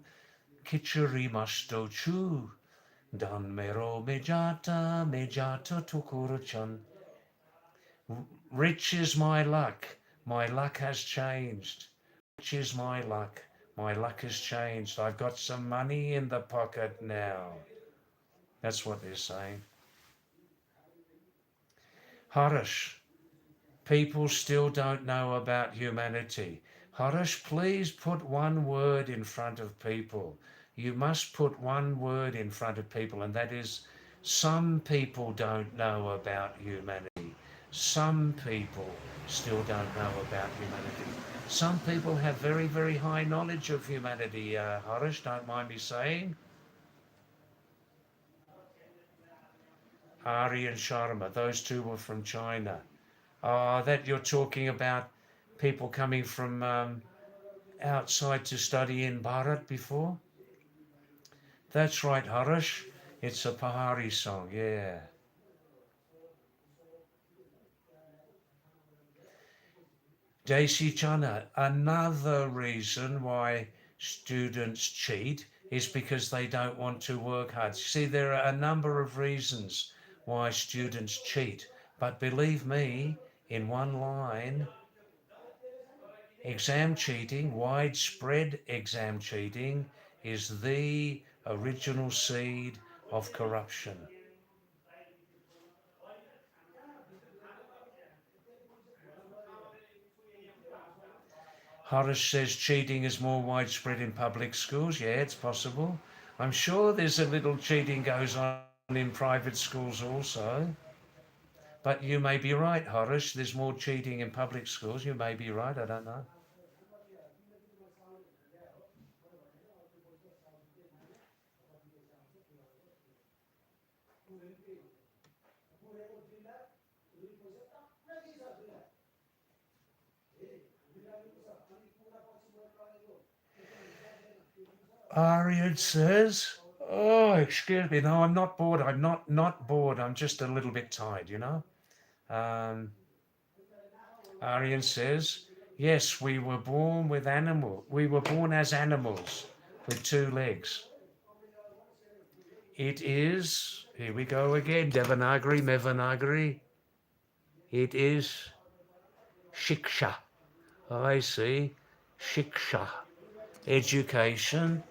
kichuri musto chu. Dan mero mejata tukuru chan. Rich is my luck. My luck has changed. Rich is my luck. My luck has changed. I've got some money in the pocket now. That's what they're saying. Harish, people still don't know about humanity. Harish, please put one word in front of people. You must put one word in front of people, and that is some people don't know about humanity. Some people still don't know about humanity. Some people have very, very high knowledge of humanity, Harish, don't mind me saying. Ari and Sharma, those two were from China. That you're talking about people coming from outside to study in Bharat before? That's right, Harish. It's a Pahari song, yeah. Daisy Chana, another reason why students cheat is because they don't want to work hard. See, there are a number of reasons why students cheat, but believe me, in one line, exam cheating, widespread exam cheating, is the original seed of corruption. Horace says cheating is more widespread in public schools. Yeah, it's possible. I'm sure there's a little cheating goes on in private schools also. But you may be right, Horace. There's more cheating in public schools. You may be right. I don't know. Ariad says, oh, excuse me. No, I'm not bored. I'm not bored. I'm just a little bit tired, you know. Aryan says, yes, we were born with animal. We were born as animals with two legs. It is, here we go again, Devanagari, Mevanagari. It is shiksha. I see, shiksha. Education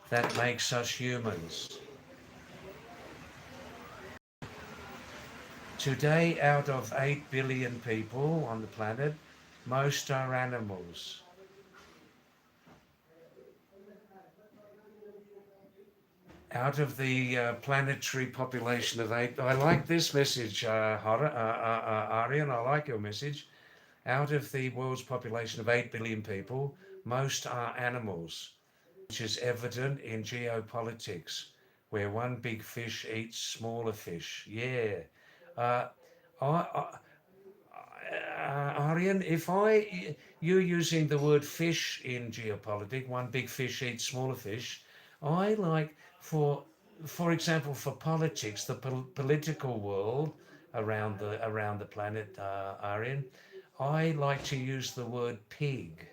that makes us humans. Today, out of 8 billion people on the planet, most are animals. Out of the planetary population of 8, I like this message, Aryan, I like your message. Out of the world's population of 8 billion people, most are animals, which is evident in geopolitics, where one big fish eats smaller fish. Yeah. Aryan, if you're using the word fish in geopolitics, one big fish eats smaller fish, I like, for example, for politics, the political world around the planet, Aryan, I like to use the word pig.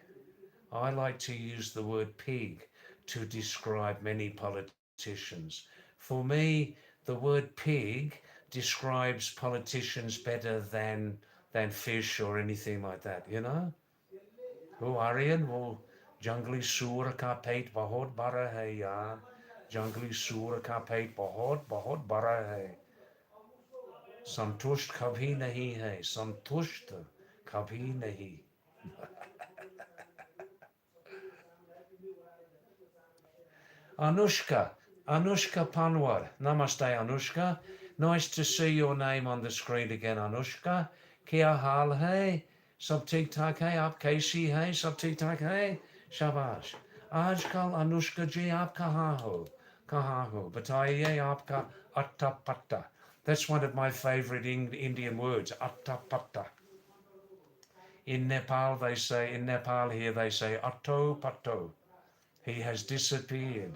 I like to use the word pig to describe many politicians. For me, the word pig describes politicians better than fish or anything like that, you know? Oh, Aryan, wo jungli sur ka peit bahut bara hai yaar. Jungli sur ka peit bahut bara hai. संतुष्ट कभी नहीं है संतुष्ट कभी नहीं Anushka Panwar. Namaste, Anushka. Nice to see your name on the screen again, Anushka. Kia hal hai? Sab ठीक ठाक है? आप कैसी हैं? सब ठीक ठाक है? शाबाश. आजकल अनुष्का जी आप कहाँ हो? कहाँ हो? बताइए आपका atta patta. That's one of my favorite Indian words, atta patta. In Nepal here they say atto patto. He has disappeared.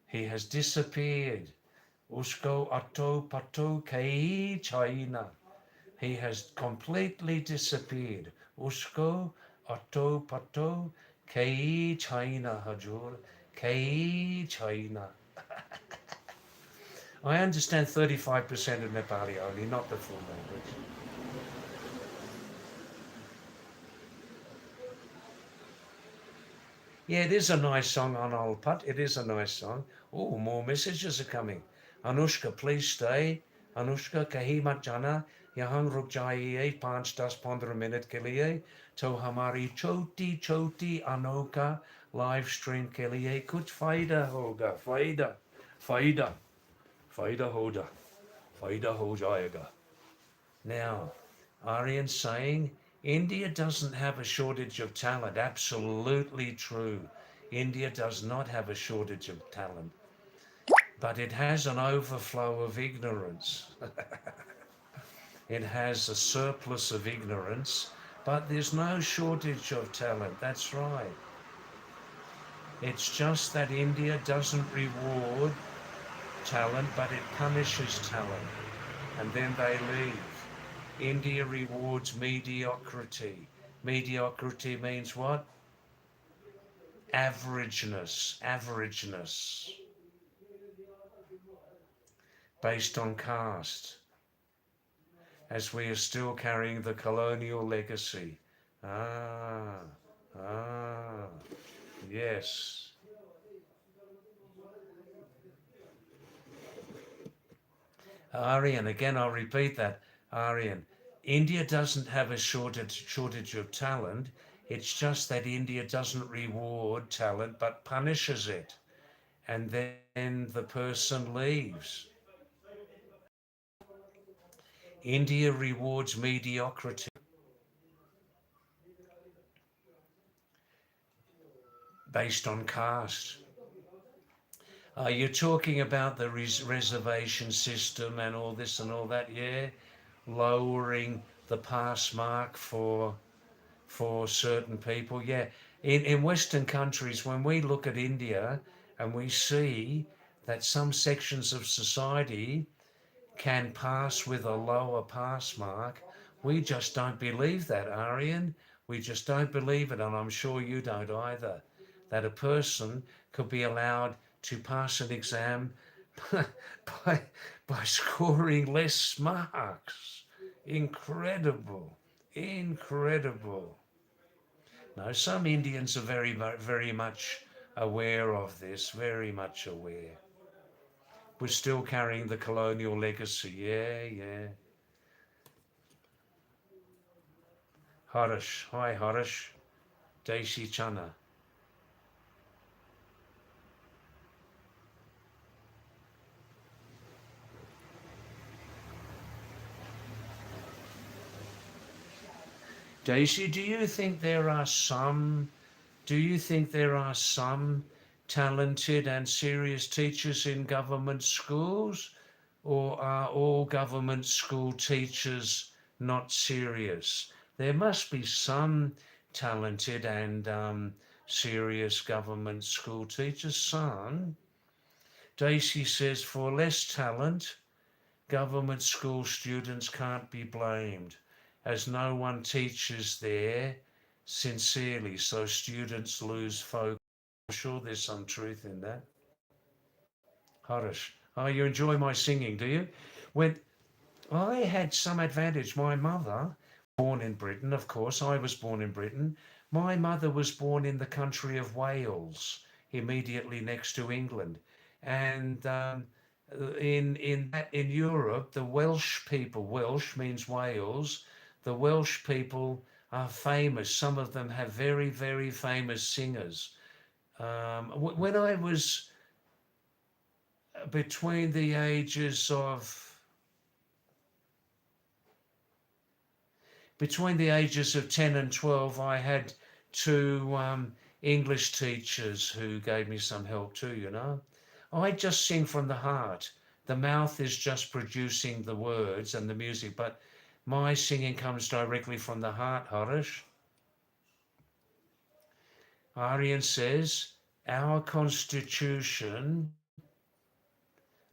He has disappeared. Usko atto patto kei China. He has completely disappeared. Usko atto patto kei China, Hajur. Kei China. I understand 35% of Nepali only, not the full language. Yeah, it is a nice song on Old Putt. It is a nice song. Oh, more messages are coming. Anushka, please stay. Anushka, kahi mat jana. यहाँ रुक जाइए 5-10-15 minute के लिए तो हमारी छोटी छोटी अनोखा लाइव स्ट्रीम के लिए कुछ फायदा होगा फायदा फायदा फायदा होगा फायदा हो जाएगा. Now, Aryan's saying India doesn't have a shortage of talent. Absolutely true. India does not have a shortage of talent, but it has an overflow of ignorance. It has a surplus of ignorance, but there's no shortage of talent. That's right. It's just that India doesn't reward talent, but it punishes talent, and then they leave. India rewards mediocrity. Mediocrity means what? Averageness, based on caste, as we are still carrying the colonial legacy. Ah, ah, yes. Aryan, again, I'll repeat that. Aryan, India doesn't have a shortage of talent. It's just that India doesn't reward talent but punishes it. And then the person leaves. India rewards mediocrity based on caste. You're talking about the reservation system and all this and all that, yeah? Lowering the pass mark for certain people, yeah. In Western countries, when we look at India and we see that some sections of society can pass with a lower pass mark, we just don't believe that, Aryan. We just don't believe it, and I'm sure you don't either, that a person could be allowed to pass an exam by, by scoring less marks. Incredible, incredible. No, some Indians are very much aware of this, very much aware. We're still carrying the colonial legacy, yeah, yeah. Harish, hi Harish, Desi Chana. Daisy, do you think there are some talented and serious teachers in government schools, or are all government school teachers not serious? There must be some talented and serious government school teachers, some. Daisy says for less talent, government school students can't be blamed, as no one teaches there sincerely, so students lose focus. I'm sure there's some truth in that. Harish, oh, you enjoy my singing, do you? When I had some advantage, my mother, born in Britain, of course, I was born in Britain. My mother was born in the country of Wales, immediately next to England, and in Europe, the Welsh people, Welsh means Wales, the Welsh people are famous. Some of them have very famous singers. When I was between the ages of 10 and 12, I had two English teachers who gave me some help too, you know. I just sing from the heart. The mouth is just producing the words and the music, but my singing comes directly from the heart, Harish. Aryan says, our constitution,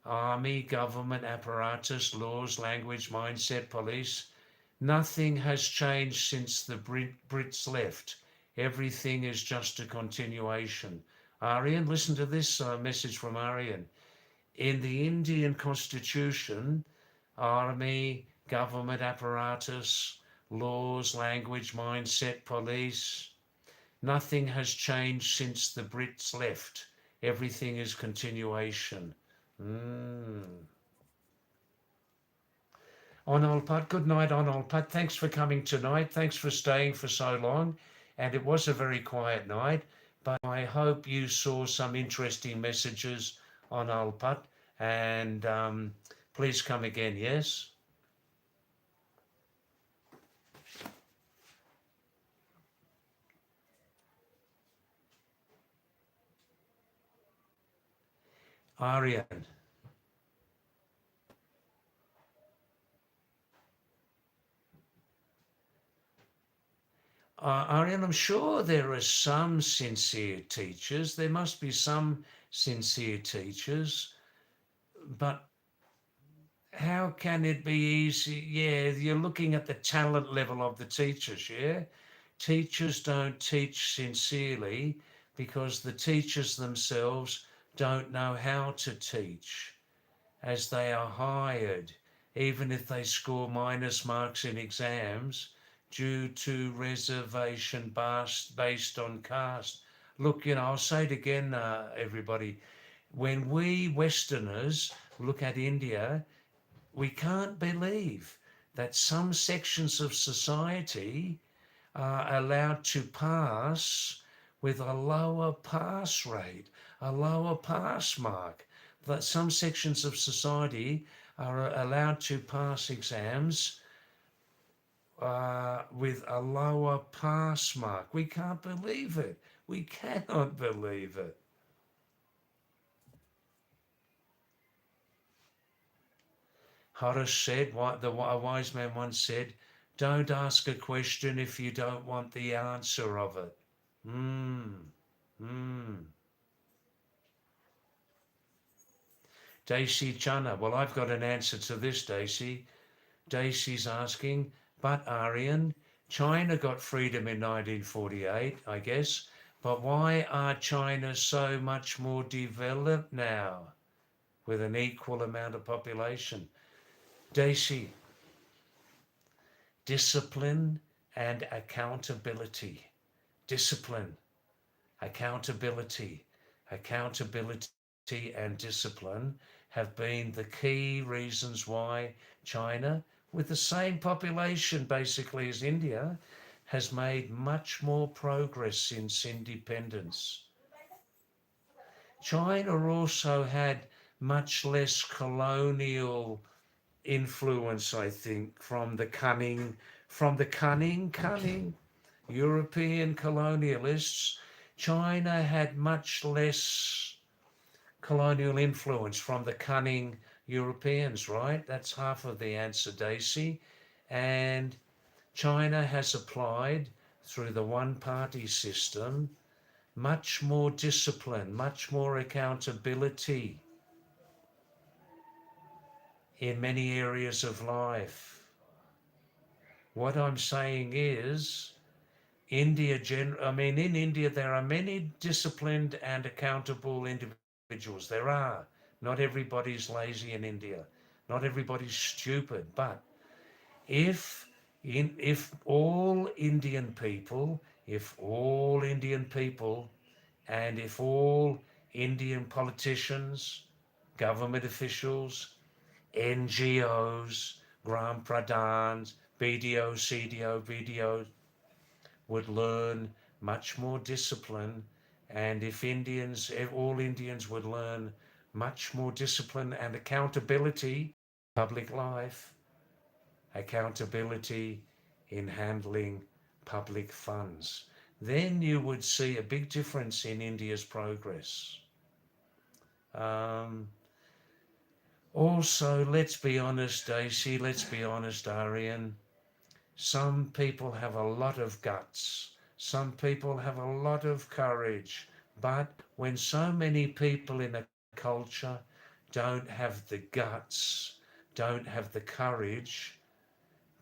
army, government apparatus, laws, language, mindset, police, nothing has changed since the Brits left. Everything is just a continuation. Aryan, listen to this message from Aryan. In the Indian constitution, army, government apparatus, laws, language, mindset, police, nothing has changed since the Brits left. Everything is continuation. Onolpat, good night, Onolpat. Thanks for coming tonight. Thanks for staying for so long. And it was a very quiet night, but I hope you saw some interesting messages on Alpat. And please come again, yes? Aryan. Aryan, I'm sure there are some sincere teachers. There must be some sincere teachers. But how can it be easy? Yeah, you're looking at the talent level of the teachers, yeah? Teachers don't teach sincerely because the teachers themselves don't know how to teach, as they are hired, even if they score minus marks in exams due to reservation based on caste. Look, I'll say it again, everybody. When we Westerners look at India, we can't believe that some sections of society are allowed to pass with a lower pass rate, a lower pass mark. That some sections of society are allowed to pass exams with a lower pass mark. We can't believe it. We cannot believe it. Horace said, a wise man once said, don't ask a question if you don't want the answer of it. Daisy Chana, well, I've got an answer to this, Daisy. Daisy's asking, but Aryan, China got freedom in 1948, I guess, but why are China so much more developed now with an equal amount of population? Daisy, discipline and accountability. Discipline, accountability, accountability and discipline have been the key reasons why China, with the same population basically as India, has made much more progress since independence. China also had much less colonial influence, I think, from the cunning European colonialists. China had much less colonial influence from the cunning Europeans, right? That's half of the answer, Daisy. And China has applied, through the one-party system, much more discipline, much more accountability in many areas of life. What I'm saying is, in India there are many disciplined and accountable individuals. There are. Not everybody's lazy in India. Not everybody's stupid. But if all Indian people, and if all Indian politicians, government officials, NGOs, Gram Pradhans, BDO, CDO, VDO would learn much more discipline, and if all Indians would learn much more discipline and accountability, public life, accountability in handling public funds, then you would see a big difference in India's progress. Also, let's be honest, Daisy, let's be honest, Aryan, some people have a lot of guts. Some people have a lot of courage. But when so many people in a culture don't have the guts, don't have the courage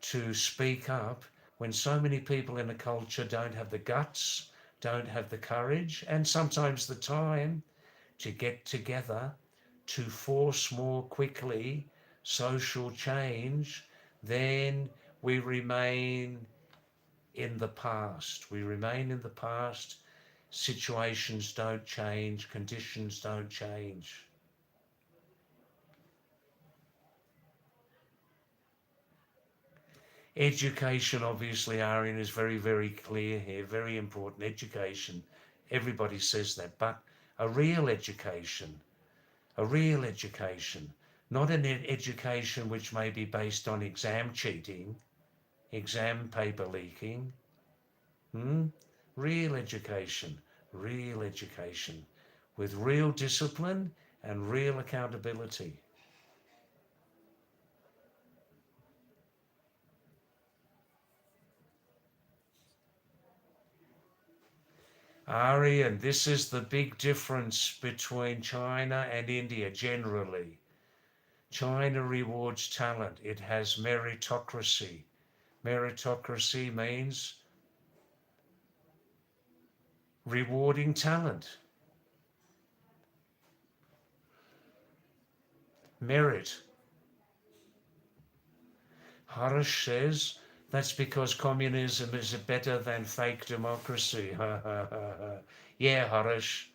to speak up, when so many people in a culture don't have the guts, don't have the courage, and sometimes the time to get together to force more quickly social change, then we remain in the past. We remain in the past. Situations don't change. Conditions don't change. Education, obviously, Aryan, is very, very clear here. Very important. Education. Everybody says that. But a real education. A real education. Not an education which may be based on exam cheating, exam paper leaking. Real education with real discipline and real accountability. Ari, and this is the big difference between China and India generally. China rewards talent. It has meritocracy. Meritocracy means rewarding talent. Merit. Harish says that's because communism is better than fake democracy. Yeah, Harish.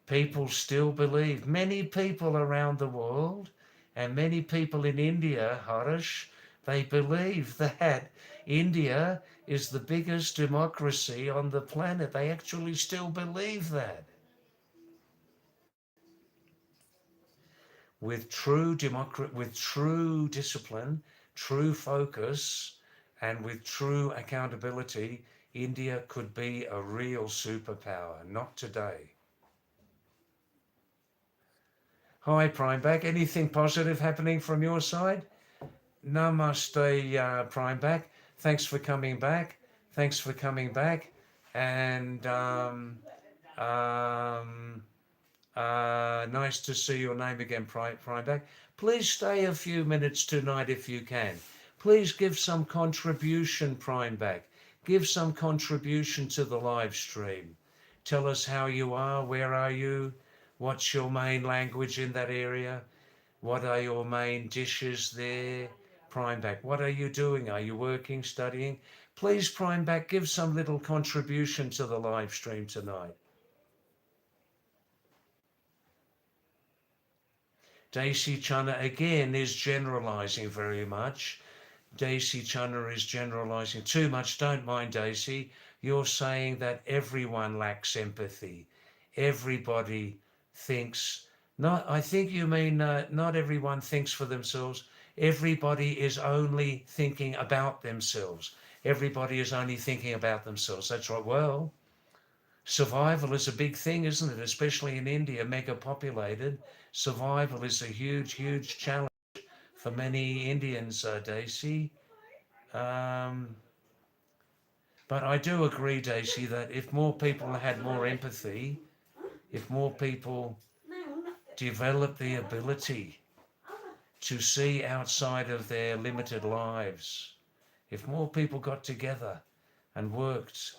People still believe, many people around the world and many people in India, Harish, they believe that India is the biggest democracy on the planet. They actually still believe that. With true discipline, true focus, and with true accountability, India could be a real superpower. Not today. Hi, Prime Back. Anything positive happening from your side? Namaste, Prime Back. Thanks for coming back. Thanks for coming back. And nice to see your name again, Prime Back. Please stay a few minutes tonight if you can. Please give some contribution, Prime Back. Give some contribution to the live stream. Tell us how you are, where are you, what's your main language in that area, what are your main dishes there. Prime Back, what are you doing? Are you working, studying? Please, Prime Back, give some little contribution to the live stream tonight. Daisy Chana again is generalizing very much. Daisy Chana is generalizing too much. Don't mind, Daisy. You're saying that everyone lacks empathy. Everybody thinks, not, I think you mean not everyone thinks for themselves. Everybody is only thinking about themselves. Everybody is only thinking about themselves. That's right. Well, survival is a big thing, isn't it? Especially in India, mega populated. Survival is a huge, huge challenge for many Indians, Daisy. But I do agree, Daisy, that if more people had more empathy, if more people develop the ability to see outside of their limited lives, if more people got together and worked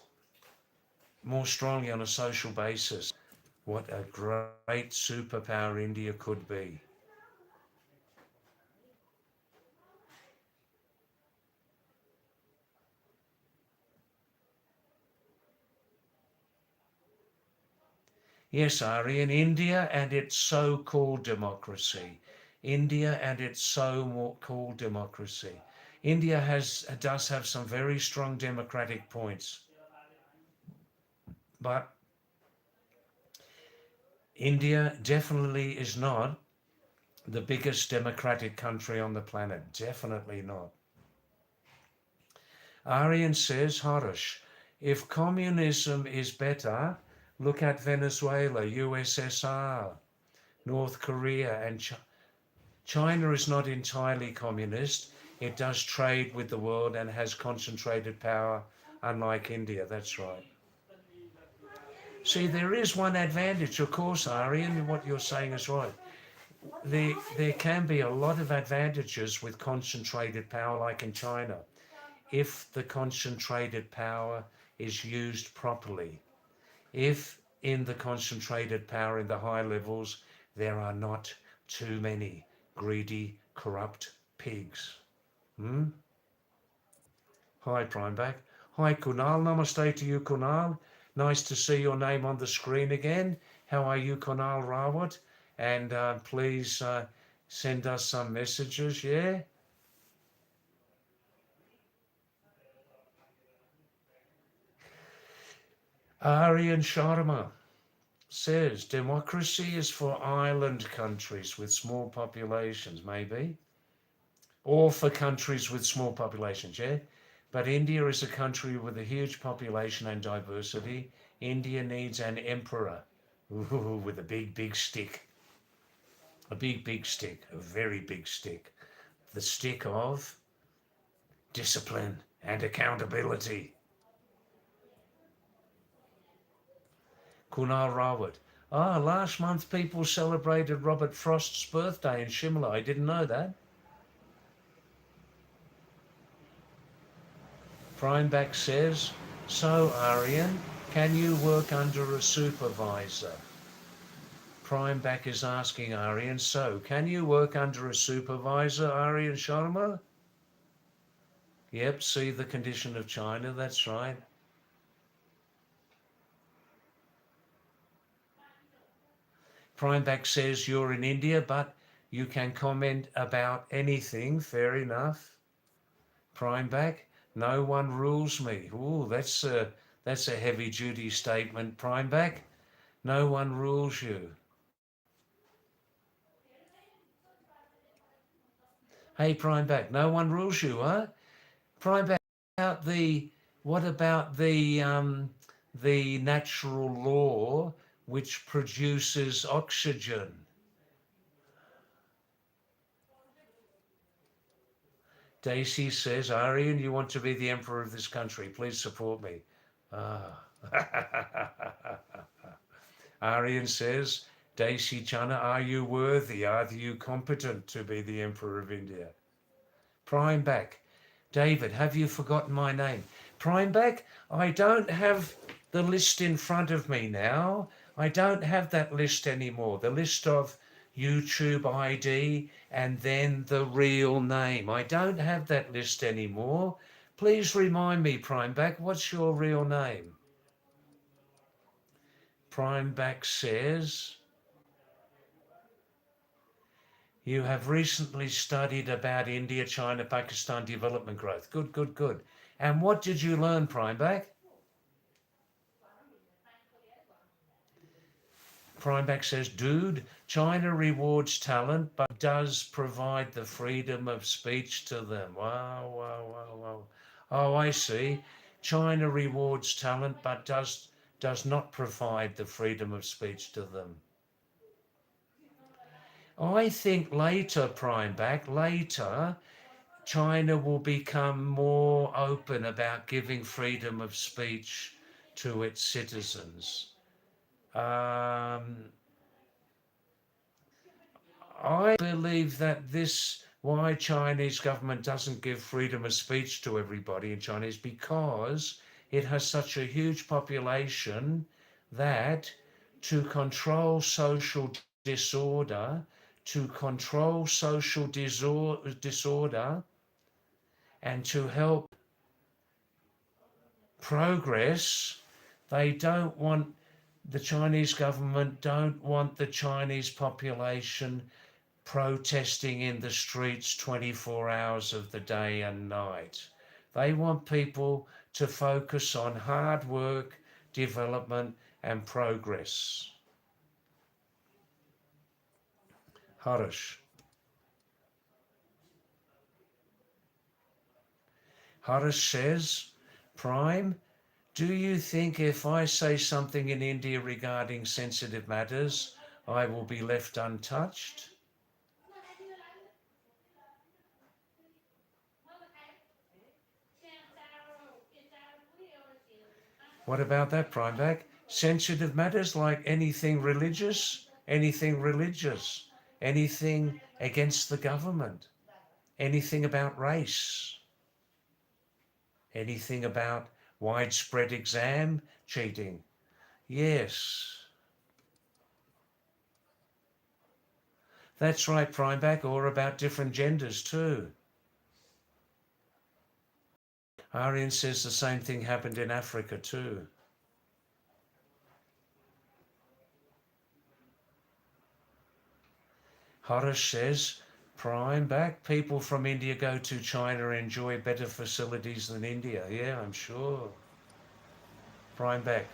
more strongly on a social basis, what a great superpower India could be. Yes, Ari, in India and its so-called democracy. India and its so-called democracy. India does have some very strong democratic points. But India definitely is not the biggest democratic country on the planet. Definitely not. Aryan says, Harish, if communism is better, look at Venezuela, USSR, North Korea, and China is not entirely communist. It does trade with the world and has concentrated power, unlike India. That's right. See, there is one advantage, of course, Aryan, what you're saying is right. There can be a lot of advantages with concentrated power, like in China, if the concentrated power is used properly. If in the concentrated power in the high levels, there are not too many greedy, corrupt pigs. Hi, Primeback. Hi, Kunal. Namaste to you, Kunal. Nice to see your name on the screen again. How are you, Kunal Rawat? And please send us some messages, yeah? Aryan Sharma says, democracy is for island countries with small populations, maybe. Or for countries with small populations, yeah? But India is a country with a huge population and diversity. India needs an emperor with a big, big stick. A big, big stick, a very big stick. The stick of discipline and accountability. Kunal Rawat, Ah, last month people celebrated Robert Frost's birthday in Shimla. I didn't know that. Primeback says, so Aryan, can you work under a supervisor? Primeback is asking Aryan, so can you work under a supervisor, Aryan Sharma? Yep, see the condition of China, that's right. Primeback says you're in India, but you can comment about anything, fair enough. Primeback, no one rules me. Ooh, that's a heavy duty statement, Primeback. No one rules you. Hey, Primeback, no one rules you, huh? Primeback, what about the natural law which produces oxygen? Daisy says, Aryan, you want to be the emperor of this country. Please support me. Ah. Aryan says, Daisy Chana, are you worthy? Are you competent to be the emperor of India? Primeback, David, have you forgotten my name? Primeback, I don't have the list in front of me now. I don't have that list anymore. The list of YouTube ID and then the real name. I don't have that list anymore. Please remind me, Primeback, what's your real name? Primeback says, you have recently studied about India, China, Pakistan development growth. Good, good, good. And what did you learn, Primeback? Primeback says, dude, China rewards talent but does provide the freedom of speech to them. Wow, wow, wow, wow. Oh, I see. China rewards talent but does not provide the freedom of speech to them. I think later, Primeback, later, China will become more open about giving freedom of speech to its citizens. I believe that why Chinese government doesn't give freedom of speech to everybody in China is because it has such a huge population that to control social disorder, disorder and to help progress, the Chinese government don't want the Chinese population protesting in the streets 24 hours of the day and night. They want people to focus on hard work, development and progress. Harish. Harish says, Prime, do you think if I say something in India regarding sensitive matters, I will be left untouched? What about that, Primeback? Sensitive matters like anything religious, anything against the government, anything about race, anything about widespread exam cheating. Yes, that's right, Primeback, or about different genders too. Aryan says the same thing happened in Africa too. Harish says, Primeback, people from India go to China and enjoy better facilities than India. Yeah, I'm sure. Primeback,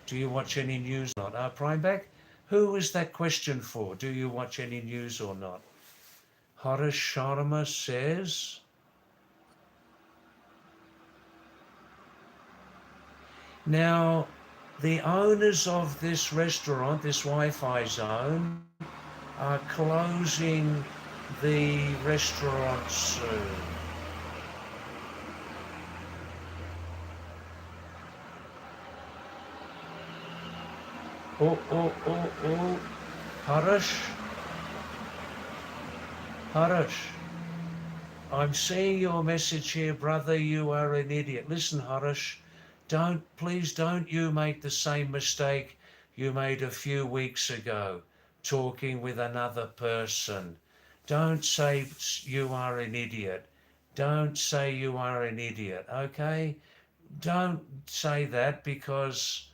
do you watch any news or not? Primeback, who is that question for? Do you watch any news or not? Harish Sharma says, now, the owners of this restaurant, this Wi-Fi zone, are closing the restaurant soon. Oh. Harish. I'm seeing your message here, brother. You are an idiot. Listen, Harish, please don't you make the same mistake you made a few weeks ago, talking with another person. Don't say you are an idiot. Don't say you are an idiot, okay? Don't say that, because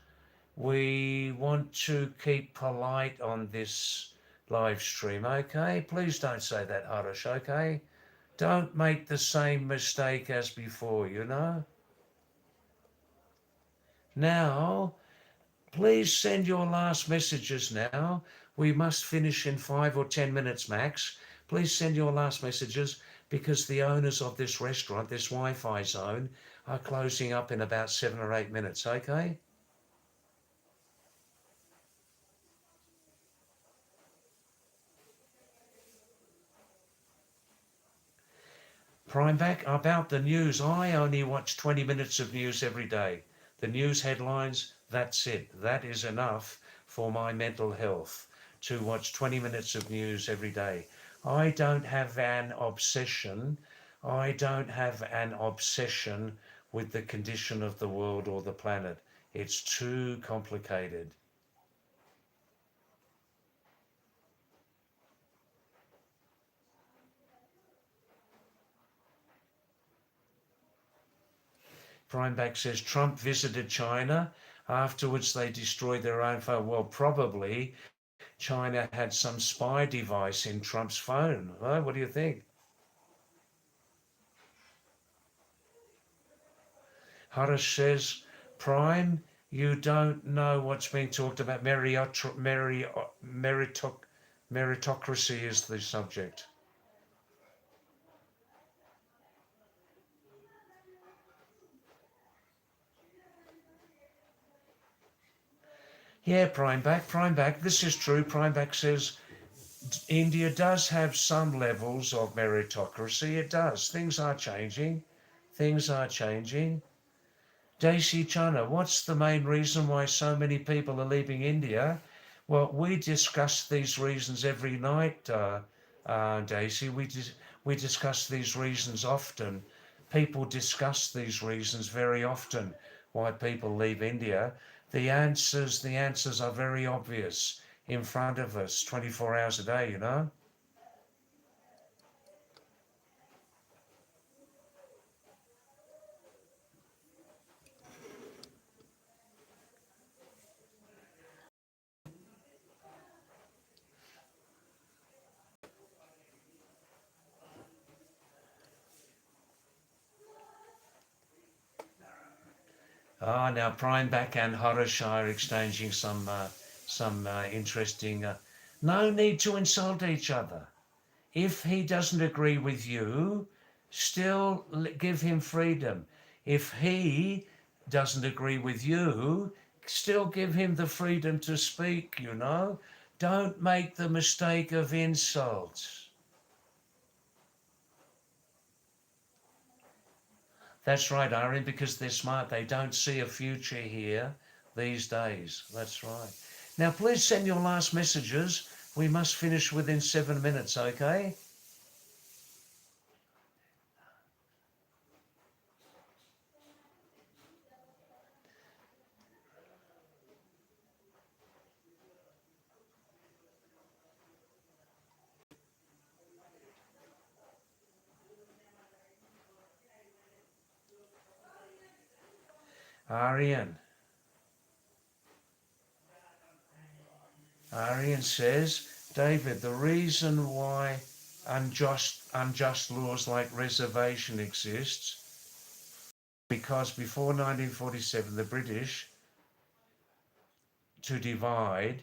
we want to keep polite on this live stream, okay? Please don't say that, Harish, okay? Don't make the same mistake as before, you know? Now, please send your last messages now. We must finish in 5 or 10 minutes max. Please send your last messages, because the owners of this restaurant, this Wi-Fi zone, are closing up in about 7 or 8 minutes, okay? Primeback, about the news, I only watch 20 minutes of news every day. The news headlines, that's it. That is enough for my mental health, to watch 20 minutes of news every day. I don't have an obsession. I don't have an obsession with the condition of the world or the planet. It's too complicated. Primeback says Trump visited China. Afterwards, they destroyed their own phone. Well, probably China had some spy device in Trump's phone. Huh? What do you think? Harish says, Prime, you don't know what's being talked about. Meritocracy is the subject. Yeah, Primeback, this is true. Primeback says India does have some levels of meritocracy. It does. Things are changing. Things are changing. Daisy Chana, what's the main reason why so many people are leaving India? Well, we discuss these reasons every night, Daisy. We discuss these reasons often. People discuss these reasons very often, why people leave India. The answers are very obvious in front of us 24 hours a day, you know? Now Primeback and Harish are exchanging some interesting. No need to insult each other. If he doesn't agree with you, still give him freedom. If he doesn't agree with you, still give him the freedom to speak, you know. Don't make the mistake of insults. That's right, Irene, because they're smart. They don't see a future here these days. That's right. Now, please send your last messages. We must finish within 7 minutes, okay? Arian. Arian says, David, the reason why unjust laws like reservation exists, because before 1947 the British, to divide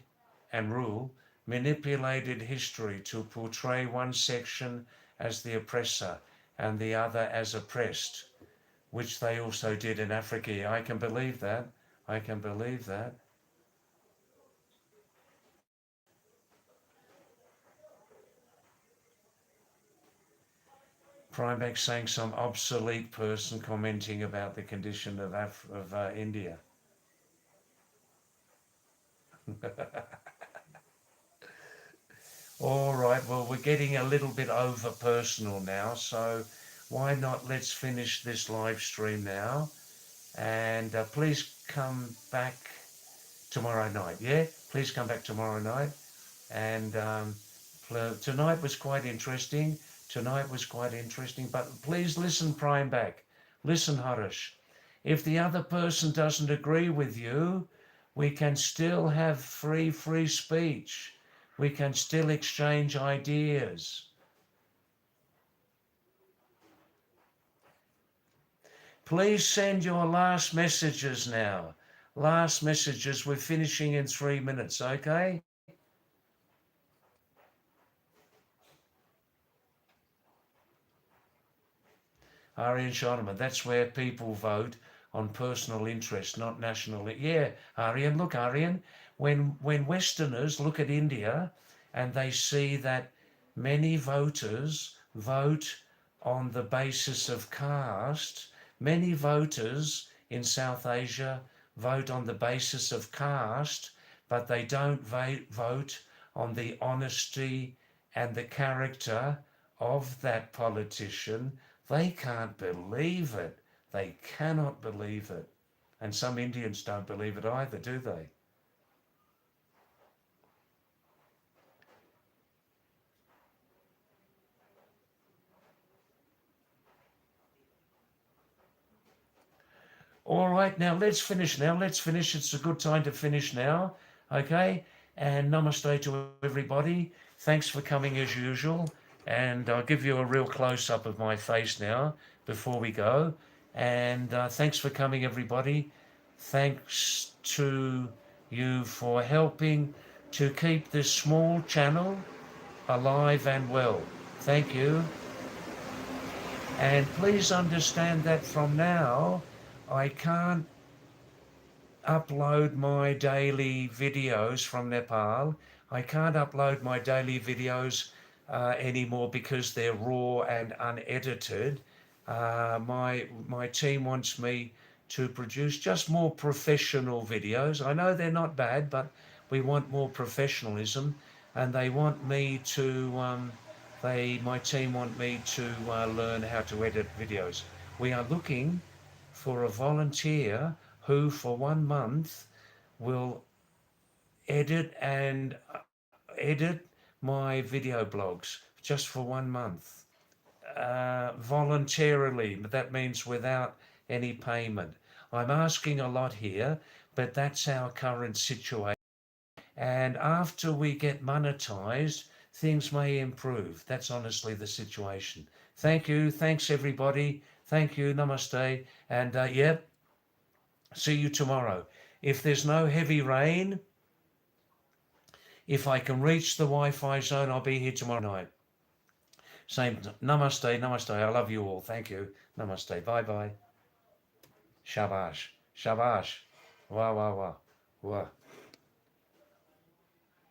and rule, manipulated history to portray one section as the oppressor and the other as oppressed, which they also did in Africa. I can believe that. I can believe that. Primeback saying some obsolete person commenting about the condition of India. All right, well, we're getting a little bit over personal now, so why not let's finish this live stream now. And please come back tomorrow night, yeah? Please come back tomorrow night. And tonight was quite interesting. Tonight was quite interesting, but please listen, Prime back. Listen, Harish. If the other person doesn't agree with you, we can still have free speech. We can still exchange ideas. Please send your last messages now. Last messages. We're finishing in 3 minutes, okay? Aryan Shoneman, that's where people vote on personal interest, not national. Yeah, Aryan, look, Aryan, when Westerners look at India and they see that many voters vote on the basis of caste, many voters in South Asia vote on the basis of caste, but they don't vote on the honesty and the character of that politician. They can't believe it. They cannot believe it. And some Indians don't believe it either, do they? All right, now let's finish now. Let's finish. It's a good time to finish now. Okay? And namaste to everybody. Thanks for coming as usual. And I'll give you a real close-up of my face now before we go. And thanks for coming, everybody. Thanks to you for helping to keep this small channel alive and well. Thank you. And please understand that from now, I can't upload my daily videos from Nepal. I can't upload my daily videos anymore because they're raw and unedited. My team wants me to produce just more professional videos. I know they're not bad, but we want more professionalism, and they want me to. My team want me to learn how to edit videos. We are looking for a volunteer who, for 1 month, will edit my video blogs just for 1 month. Voluntarily, but that means without any payment. I'm asking a lot here, but that's our current situation. And after we get monetized, things may improve. That's honestly the situation. Thank you. Thanks, everybody. Thank you. Namaste. And yep, see you tomorrow. If there's no heavy rain, if I can reach the Wi-Fi zone, I'll be here tomorrow night. Same. Namaste, namaste. I love you all. Thank you. Namaste. Bye-bye. Shabash. Shabash. Wah, wah, wah. Wah.